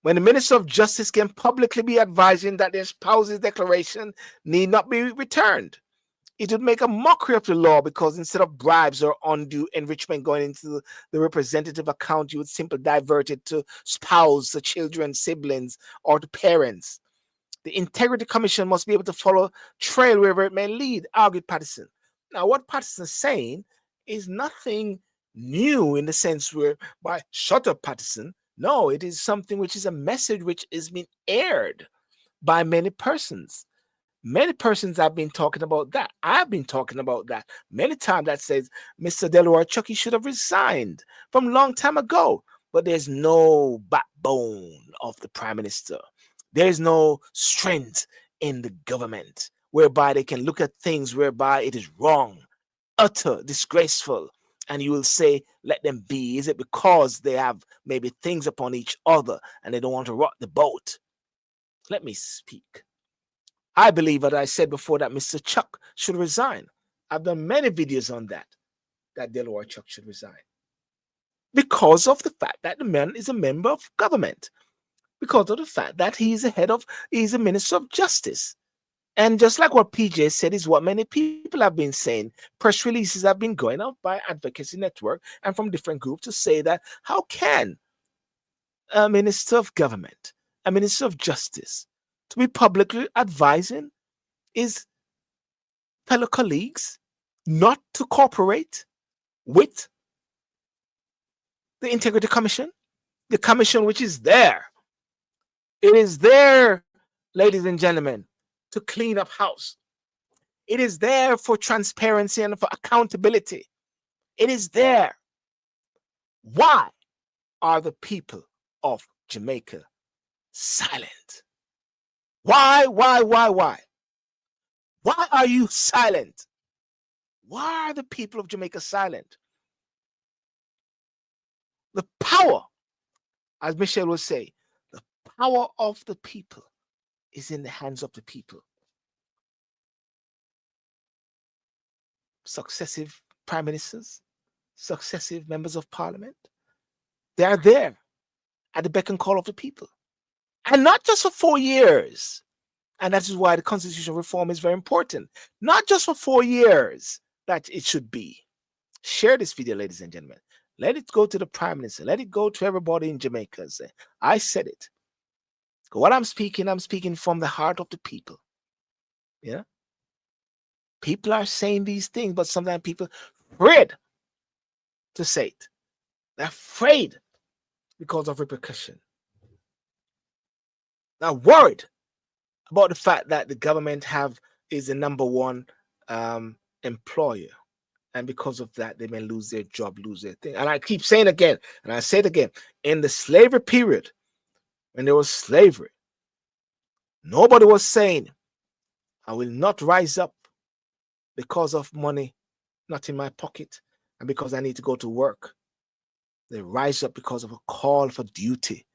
when the Minister of Justice can publicly be advising that their spouse's declaration need not be returned. It would make a mockery of the law because instead of bribes or undue enrichment going into the representative account, you would simply divert it to spouse, the children, siblings, or to parents. The Integrity Commission must be able to follow trail wherever it may lead, argued Patterson. Now, what Patterson is saying is nothing new in the sense where by shut up, Patterson. No, it is something which is a message which is being aired by many persons. Many persons have been talking about that. I've been talking about that many times. That says Mr. Delroy Chucky should have resigned from a long time ago. But there's no backbone of the Prime Minister. There's no strength in the government whereby they can look at things whereby it is wrong, utter, disgraceful, and you will say, let them be. Is it because they have maybe things upon each other and they don't want to rock the boat? Let me speak. I believe, as I said before, that Mr. Chuck should resign. I've done many videos on that Delroy Chuck should resign. Because of the fact that the man is a member of government. Because of the fact that he's a Minister of Justice. And just like what PJ said is what many people have been saying. Press releases have been going out by Advocacy Network and from different groups to say that how can a Minister of Government, a Minister of Justice, to be publicly advising his fellow colleagues not to cooperate with the Integrity Commission, the commission which is there. It is there, ladies and gentlemen, to clean up house. It is there for transparency and for accountability. It is there. Why are the people of Jamaica silent? Why? Why are you silent? Why are the people of Jamaica silent? The power, as Michelle will say, the power of the people is in the hands of the people. Successive prime ministers, successive members of parliament, they are there at the beck and call of the people. And not just for 4 years. And that is why the constitutional reform is very important. Not just for 4 years that it should be. Share this video, ladies and gentlemen. Let it go to the prime minister. Let it go to everybody in Jamaica and say, I said it. What I'm speaking from the heart of the people. Yeah. People are saying these things, but sometimes people are afraid to say it. They're afraid because of repercussion. They're worried about the fact that the government is the number one employer. And because of that, they may lose their job, lose their thing. And I keep saying again, and I say it again, in the slavery period, when there was slavery, nobody was saying, I will not rise up because of money not in my pocket and because I need to go to work. They rise up because of a call for duty,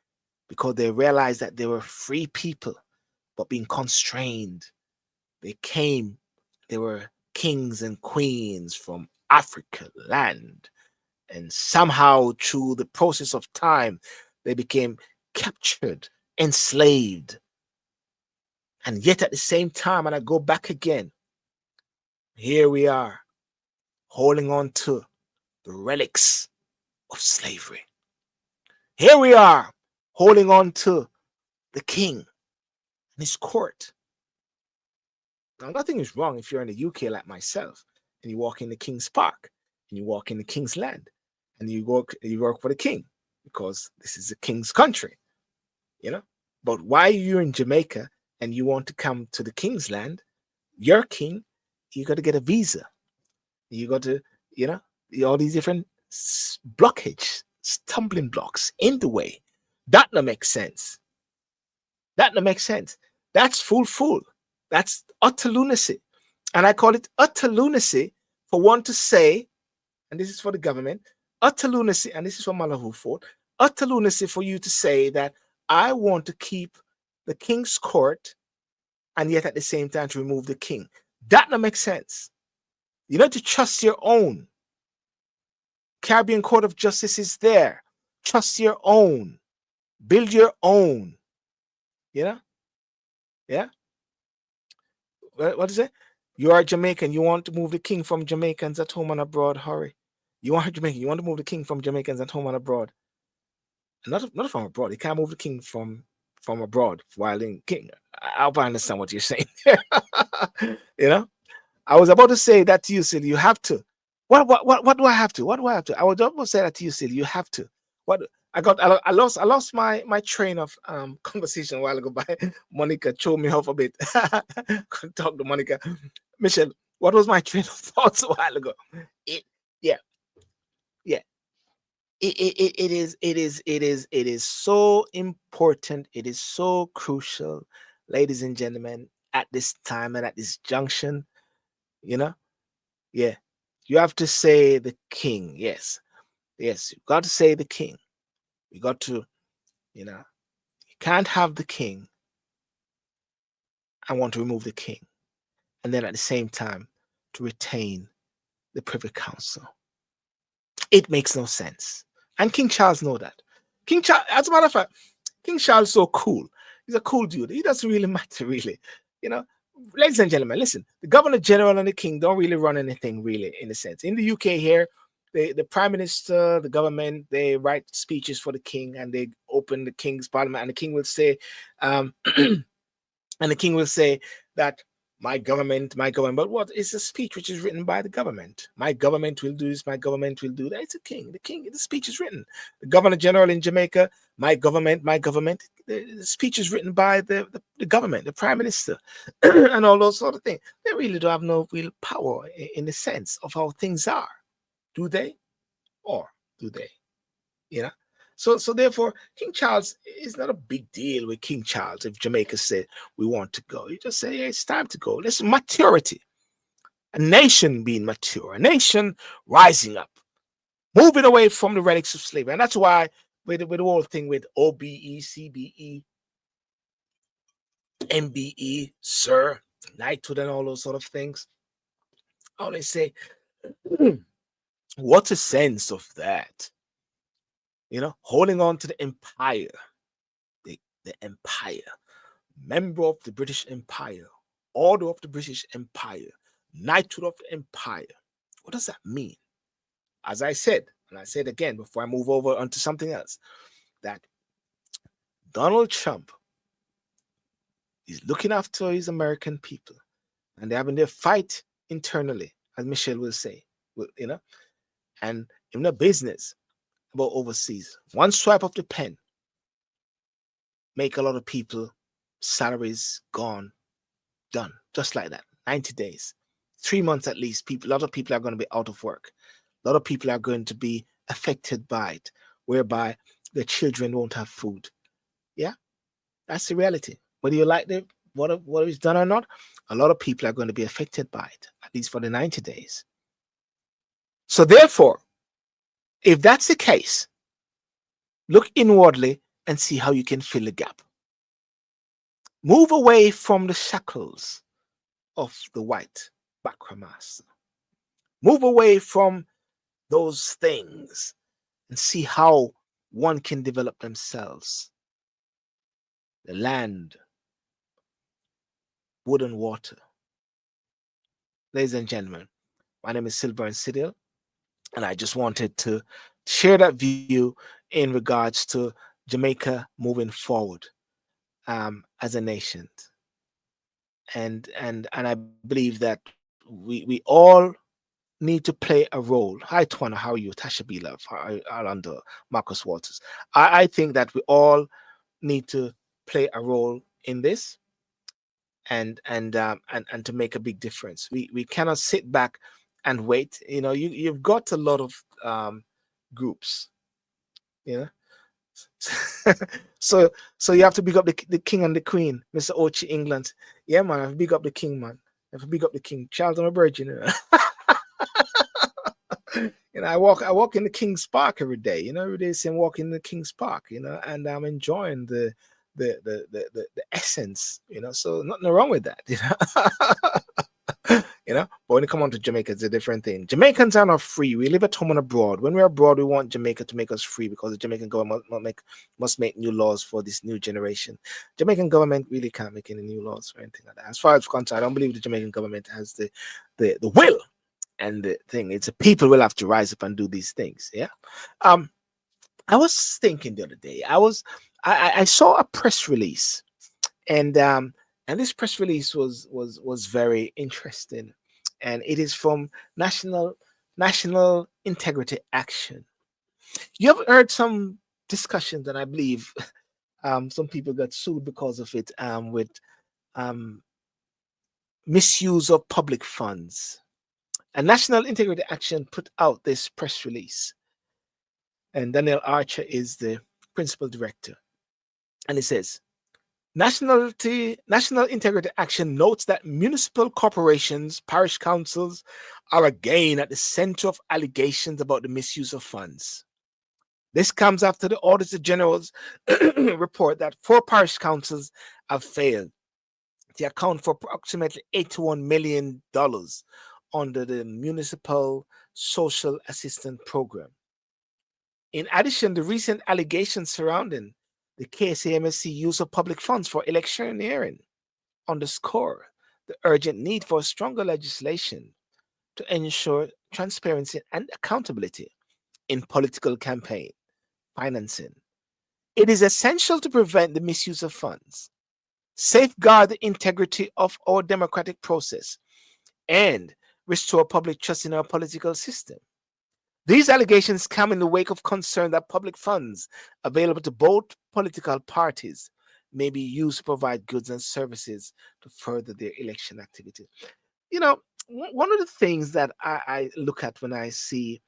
because they realized that they were free people, but being constrained. They were kings and queens from Africa land. And somehow through the process of time, they became captured, enslaved. And yet at the same time, and I go back again, here we are holding on to the relics of slavery. Here we are holding on to the king and his court. Now, nothing is wrong if you're in the UK like myself and you walk in the King's Park and you walk in the King's Land and you work for the king. because this is a king's country, you know. But why you're in Jamaica and you want to come to the king's land, your king, you got to get a visa. You got to, you know, all these different blockage, stumbling blocks in the way. That no make sense. That no make sense. That's fool. That's utter lunacy. And I call it utter lunacy for one to say, and this is for the government, utter lunacy, and this is for Malahu Ford, utter lunacy for you to say that I want to keep the king's court and yet at the same time to remove the king. That no make sense. You need to trust your own. Caribbean Court of Justice is there. Trust your own. Build your own. You know? Yeah? What is it? You are Jamaican. You want to move the king from Jamaicans at home and abroad. Hurry. You are Jamaican. You want to move the king from Jamaicans at home and abroad. Not from abroad. You can't move the king from abroad while in king. I hope I understand what you're saying. You know? I was about to say that to you, Silly. You have to. What do I have to? What do I have to? I was about to say that to you, Silly. You have to. What I lost my train of conversation a while ago by Monica threw me off a bit. Couldn't talk to Monica. Michelle, what was my train of thoughts a while ago? It yeah, yeah. It is so important. It is so crucial, ladies and gentlemen, at this time and at this junction, you know. Yeah. You have to say the king. Yes. Yes. You got to say the king. You got to, you know, you can't have the king and want to remove the king. And then at the same time to retain the Privy Council. It makes no sense. And King Charles know that. King Charles, as a matter of fact, King Charles is so cool. He's a cool dude. He doesn't really matter, really. You know, ladies and gentlemen, listen, the Governor General and the King don't really run anything, really, in a sense. In the UK here, the Prime Minister, the government, they write speeches for the King and they open the King's Parliament, and the King will say, and the King will say that my government, but what is a speech which is written by the government? My government will do this, my government will do that. It's a king. The speech is written. The Governor General in Jamaica, my government. The speech is written by the government, the Prime Minister, and all those sort of things. They really don't have no real power in the sense of how things are. Do they? Or do they? You know? So therefore, King Charles is not a big deal with King Charles. If Jamaica said we want to go, you just say, hey, it's time to go. Listen, maturity, a nation being mature, a nation rising up, moving away from the relics of slavery. And that's why with the whole thing with OBE, CBE, MBE, Sir, knighthood, and all those sort of things, how they say, what's a sense of that? You know, holding on to the empire, the empire, member of the British Empire, order of the British Empire, knighthood of the empire. What does that mean? As I said, and I said again before I move over onto something else, that Donald Trump is looking after his American people, and they're having their fight internally, as Michelle will say, you know, and in the business about overseas. One swipe of the pen make a lot of people salaries gone, done, just like that. 90 days, 3 months at least. A lot of people are going to be out of work. A lot of people are going to be affected by it, whereby their children won't have food. Yeah, that's the reality. Whether you like what is done or not, a lot of people are going to be affected by it, at least for the 90 days. So therefore, if that's the case, look inwardly and see how you can fill the gap. Move away from the shackles of the white backmaster. Move away from those things and see how one can develop themselves. The land, wood and water. Ladies and gentlemen, my name is SYLBOURNE SHOW, and I just wanted to share that view in regards to Jamaica moving forward as a nation. And I believe that we all need to play a role. Hi, Twana, how are you? Tasha B. Love, Orlando, Marcus Waters. I think that we all need to play a role in this, and to make a big difference. We cannot sit back and wait. You've got a lot of groups, you know. so so you have to big up the king and the queen, Mr. Ochi England. Yeah, man, I have to big up the king, man. I have to big up the king. Charles, I'm a virgin. I walk in the King's Park every day. Every day I'm walking in the King's Park. And I'm enjoying the essence. So nothing wrong with that. But when it comes on to Jamaica, it's a different thing. Jamaicans are not free. We live at home and abroad. When we're abroad, we want Jamaica to make us free because the Jamaican government must make new laws for this new generation. Jamaican government really can't make any new laws or anything like that. As far as I'm concerned, I don't believe the Jamaican government has the will and the thing. It's the people will have to rise up and do these things. Yeah. I was thinking the other day. I saw a press release, and this press release was very interesting, and it is from National Integrity Action. You have heard some discussions, and I believe some people got sued because of it, with misuse of public funds. And National Integrity Action put out this press release, and Daniel Archer is the principal director, and it says, National Integrity Action notes that municipal corporations, parish councils are again at the center of allegations about the misuse of funds. This comes after the Auditor General's report that 4 parish councils have failed to account for approximately $81 million under the Municipal Social Assistance Program. In addition, the recent allegations surrounding the KCMSC use of public funds for electioneering underscore the urgent need for stronger legislation to ensure transparency and accountability in political campaign financing. It is essential to prevent the misuse of funds, safeguard the integrity of our democratic process, and restore public trust in our political system. These allegations come in the wake of concern that public funds available to both political parties may be used to provide goods and services to further their election activity. One of the things that I look at when I see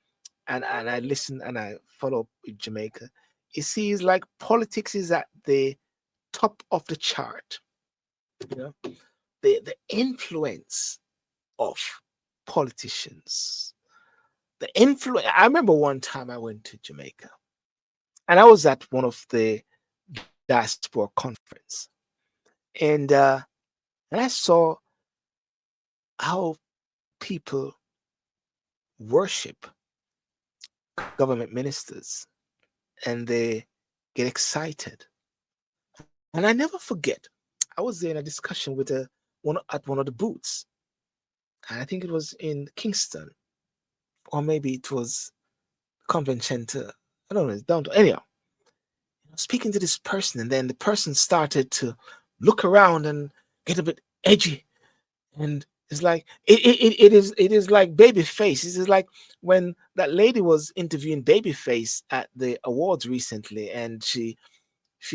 and I listen and I follow Jamaica, it seems like politics is at the top of the chart. The influence of politicians. The influence. I remember one time I went to Jamaica, and I was at one of the diaspora conference, and I saw how people worship government ministers, and they get excited. And I never forget, I was there in a discussion with one of the booths, and I think it was in Kingston, or maybe it was Convent Center. I don't know. It's down to anyhow. Speaking to this person, and then the person started to look around and get a bit edgy, and it's like it is like Babyface. It is like when that lady was interviewing Babyface at the awards recently, and she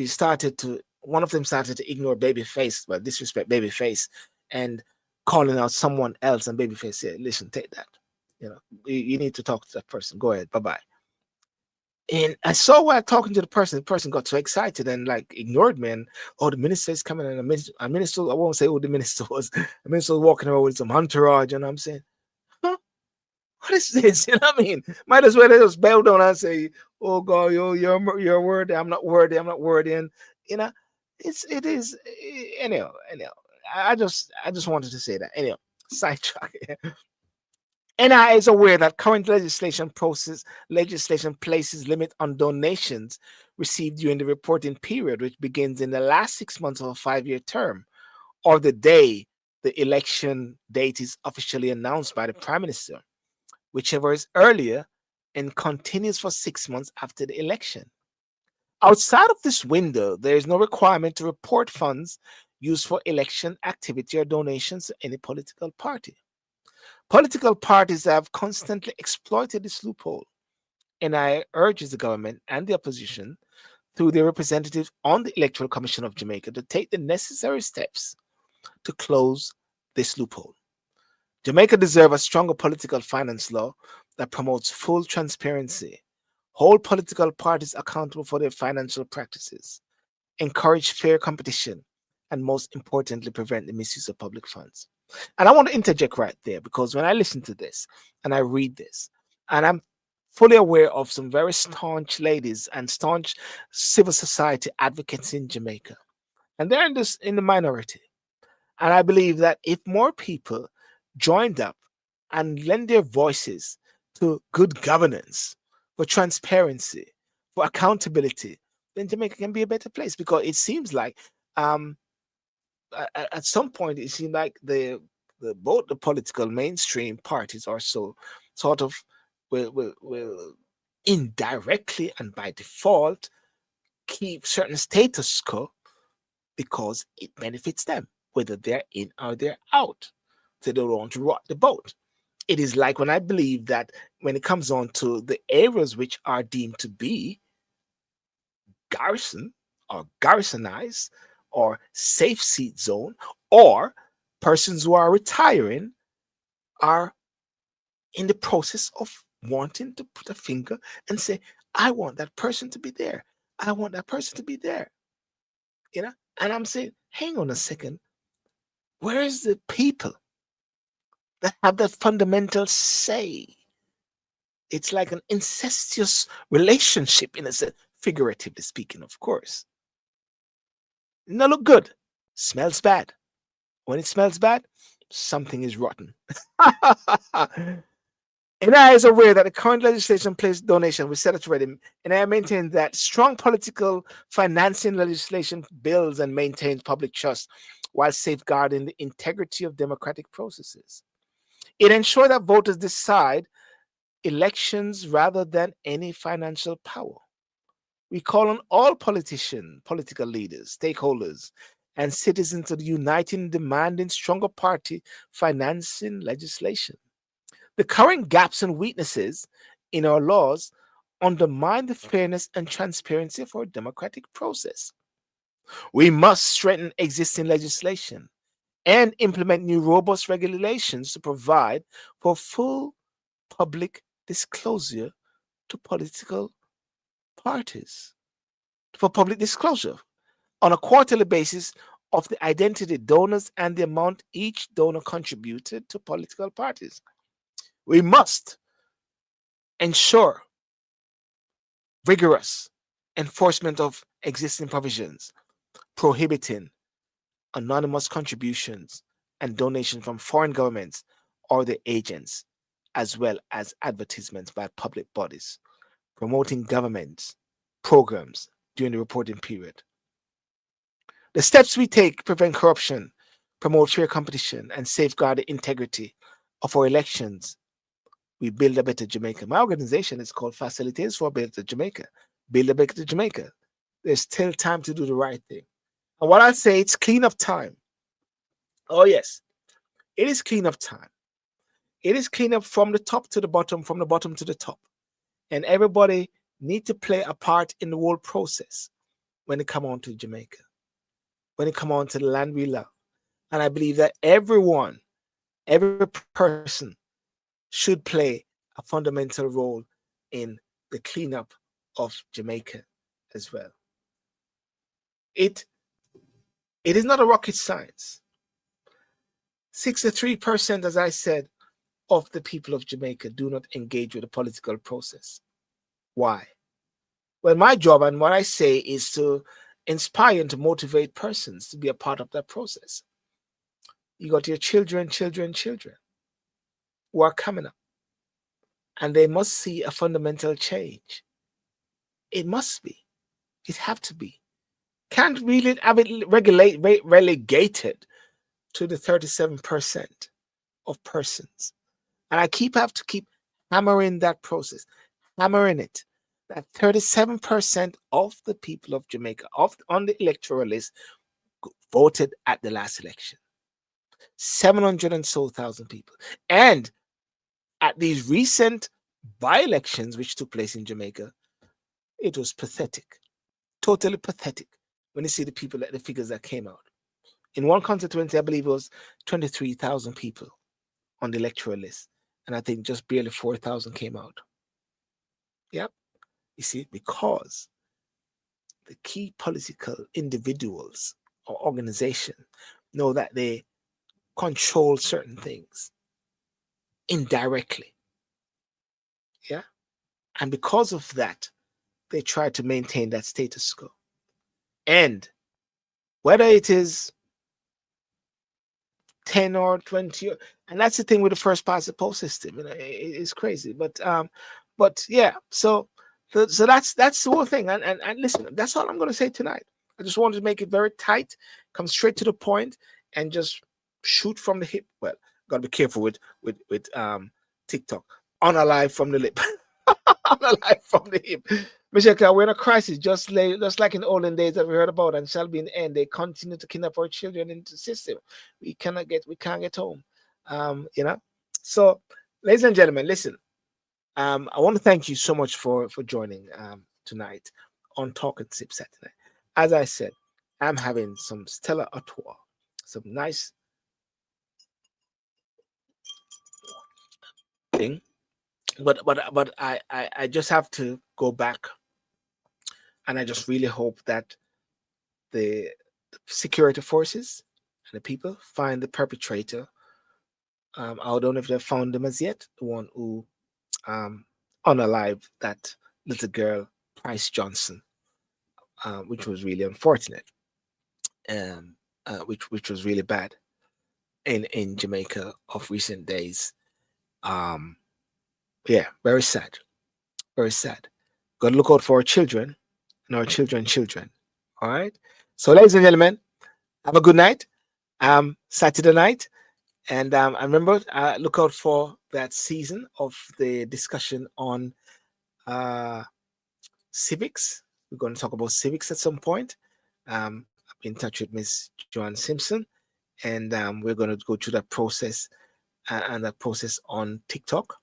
started to one of them started to ignore Babyface, well, disrespect Babyface, and calling out someone else, and Babyface said, "Listen, take that. You need to talk to that person. Go ahead, bye bye." And I saw while talking to the person got so excited and like ignored me. And the minister is coming, and a minister, I won't say who the minister was. The minister was walking around with some entourage, and I'm saying, huh? What is this? You know what I mean? Might as well just bow down and say, "Oh God, you're worthy. I'm not worthy. I'm not worthy." And it is anyhow. I just wanted to say that. Anyhow, sidetrack. NI is aware that current legislation places limit on donations received during the reporting period, which begins in the last 6 months of a 5-year term, or the day the election date is officially announced by the Prime Minister, whichever is earlier, and continues for 6 months after the election. Outside of this window, there is no requirement to report funds used for election activity or donations to any political party. Political parties have constantly exploited this loophole, and I urge the government and the opposition through their representatives on the Electoral Commission of Jamaica to take the necessary steps to close this loophole. Jamaica deserves a stronger political finance law that promotes full transparency, hold political parties accountable for their financial practices, encourage fair competition, and most importantly, prevent the misuse of public funds. And I want to interject right there because when I listen to this and I read this, and I'm fully aware of some very staunch ladies and staunch civil society advocates in Jamaica, and they're in the minority. And I believe that if more people joined up and lend their voices to good governance, for transparency, for accountability, then Jamaica can be a better place because it seems like um, at some point it seemed like the both the political mainstream parties are so sort of will indirectly and by default keep certain status quo because it benefits them, whether they're in or they're out. So they don't want to rock the boat. It is like when I believe that when it comes on to the areas which are deemed to be garrison or garrisonized or safe seat zone, or persons who are retiring are in the process of wanting to put a finger and say, I want that person to be there. I want that person to be there. You know? And I'm saying, hang on a second. Where is the people that have that fundamental say? It's like an incestuous relationship in a sense, figuratively speaking, of course. No, look good. Smells bad. When it smells bad, something is rotten. And I is aware that the current legislation placed donation we set it ready, and I maintain that strong political financing legislation builds and maintains public trust while safeguarding the integrity of democratic processes. It ensures that voters decide elections rather than any financial power. We call on all politicians, political leaders, stakeholders, and citizens to unite in demanding stronger party financing legislation. The current gaps and weaknesses in our laws undermine the fairness and transparency of our democratic process. We must strengthen existing legislation and implement new robust regulations to provide for full public disclosure to political parties, for public disclosure on a quarterly basis of the identity donors and the amount each donor contributed to political parties. We must ensure rigorous enforcement of existing provisions prohibiting anonymous contributions and donations from foreign governments or their agents, as well as advertisements by public bodies promoting government programs during the reporting period. The steps we take prevent corruption, promote fair competition, and safeguard the integrity of our elections. We build a better Jamaica. My organization is called Facilitators for a Better Jamaica. Build a better Jamaica. There's still time to do the right thing. And what I say, it's cleanup time. Oh, yes, it is cleanup time. It is cleanup from the top to the bottom, from the bottom to the top. And everybody need to play a part in the whole process when it come on to Jamaica, when it come on to the land we love. And I believe that every person should play a fundamental role in the cleanup of Jamaica as well. It is not a rocket science. 63%, as I said, of the people of Jamaica do not engage with the political process. Why? Well, my job and what I say is to inspire and to motivate persons to be a part of that process. You got your children who are coming up, and they must see a fundamental change. It must be. It have to be. Can't really have it relegated to the 37% of persons. And I have to keep hammering that process, hammering it. That 37% of the people of Jamaica on the electoral list voted at the last election. 700 and so thousand people. And at these recent by-elections which took place in Jamaica, it was pathetic, totally pathetic. When you see the figures that came out in one constituency, I believe it was 23,000 people on the electoral list, and I think just barely 4,000 came out. Yep, you see, because the key political individuals or organization know that they control certain things indirectly. Yeah. And because of that, they try to maintain that status quo. And whether it is 10 or 20, and that's the thing with the first past the post system, it's crazy. But yeah, so that's the whole thing. And listen, that's all I'm gonna say tonight. I just wanted to make it very tight, come straight to the point, and just shoot from the hip. Well, gotta be careful with TikTok. On a live from the lip. On a live from the hip. Michelle, we're in a crisis, just like in the olden days that we heard about, and shall be in the end. They continue to kidnap our children into the system. We can't get home. So, ladies and gentlemen, listen. I want to thank you so much for joining tonight on Talk and Sip Saturday. As I said, I'm having some Stella Artois, some nice thing, but I just have to go back, and I just really hope that the security forces and the people find the perpetrator. I don't know if they've found them as yet, the one who unalived that little girl, Price Johnson, which was really unfortunate, which was really bad in Jamaica of recent days. Yeah, very sad, very sad. Got to look out for our children and our children. All right. So, ladies and gentlemen, have a good night. Saturday night. And I remember, look out for that season of the discussion on civics. We're going to talk about civics at some point. I've been in touch with Miss Joanne Simpson, and we're going to go through that process and that process on TikTok,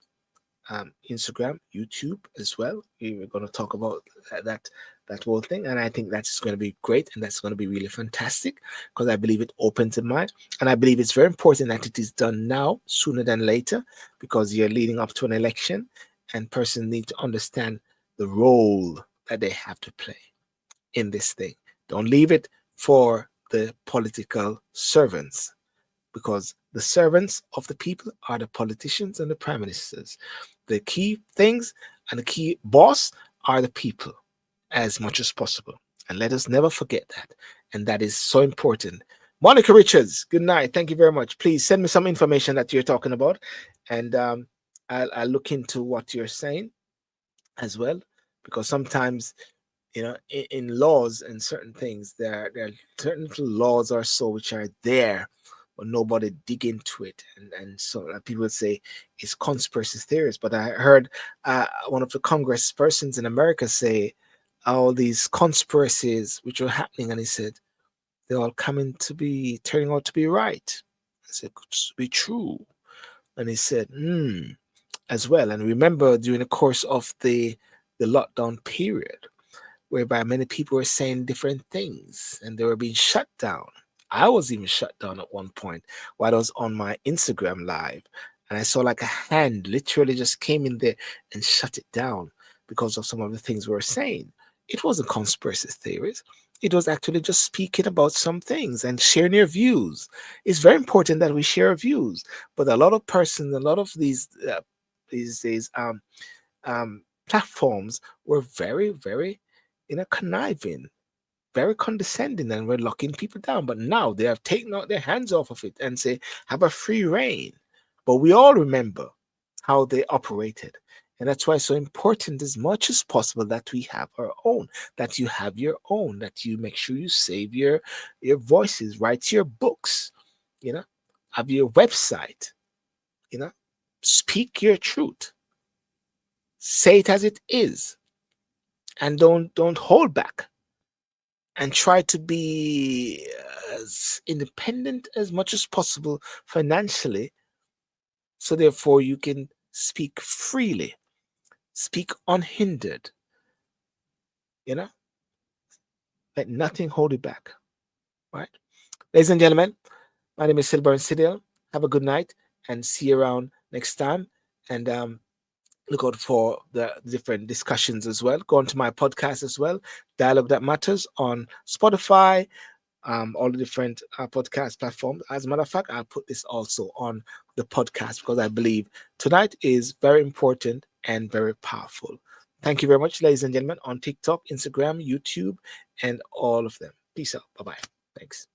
Instagram, YouTube as well. We're going to talk about that whole thing, and I think that's going to be great, and that's going to be really fantastic, because I believe it opens the mind, and I believe it's very important that it is done now sooner than later, because you're leading up to an election, and persons need to understand the role that they have to play in this thing. Don't leave it for the political servants, because the servants of the people are the politicians and the prime ministers. The key things and the key boss are the people, as much as possible. And let us never forget that. And that is so important. Monica Richards, good night. Thank you very much. Please send me some information that you're talking about. And I'll look into what you're saying as well. Because sometimes, in laws and certain things, there are certain little laws or so which are there, but nobody dig into it. And so people would say it's conspiracy theories. But I heard one of the Congress persons in America say, all these conspiracies which were happening, and he said they're all turning out to be right. I said, could be true. And he said, as well. And remember, during the course of the lockdown period, whereby many people were saying different things and they were being shut down. I was even shut down at one point while I was on my Instagram live, and I saw like a hand literally just came in there and shut it down because of some of the things we were saying. It wasn't conspiracy theories. It was actually just speaking about some things and sharing your views. It's very important that we share views, but a lot of persons, a lot of these platforms were very, very, conniving, very condescending, and we're locking people down. But now they have taken out their hands off of it and say, have a free reign. But we all remember how they operated. And that's why it's so important, as much as possible, that we have our own, that you have your own, that you make sure you save your voices, write your books, have your website, speak your truth, say it as it is, and don't hold back, and try to be as independent as much as possible financially, so therefore you can speak freely, speak unhindered. You know, let nothing hold you back. Right, ladies and gentlemen, my name is SYLBOURNE Sidil. Have a good night and see you around next time. And look out for the different discussions as well. Go on to my podcast as well, Dialogue That Matters on Spotify, all the different podcast platforms. As a matter of fact, I'll put this also on the podcast because I believe tonight is very important and very powerful. Thank you very much, ladies and gentlemen, on TikTok, Instagram, YouTube, and all of them. Peace out. Bye bye. Thanks.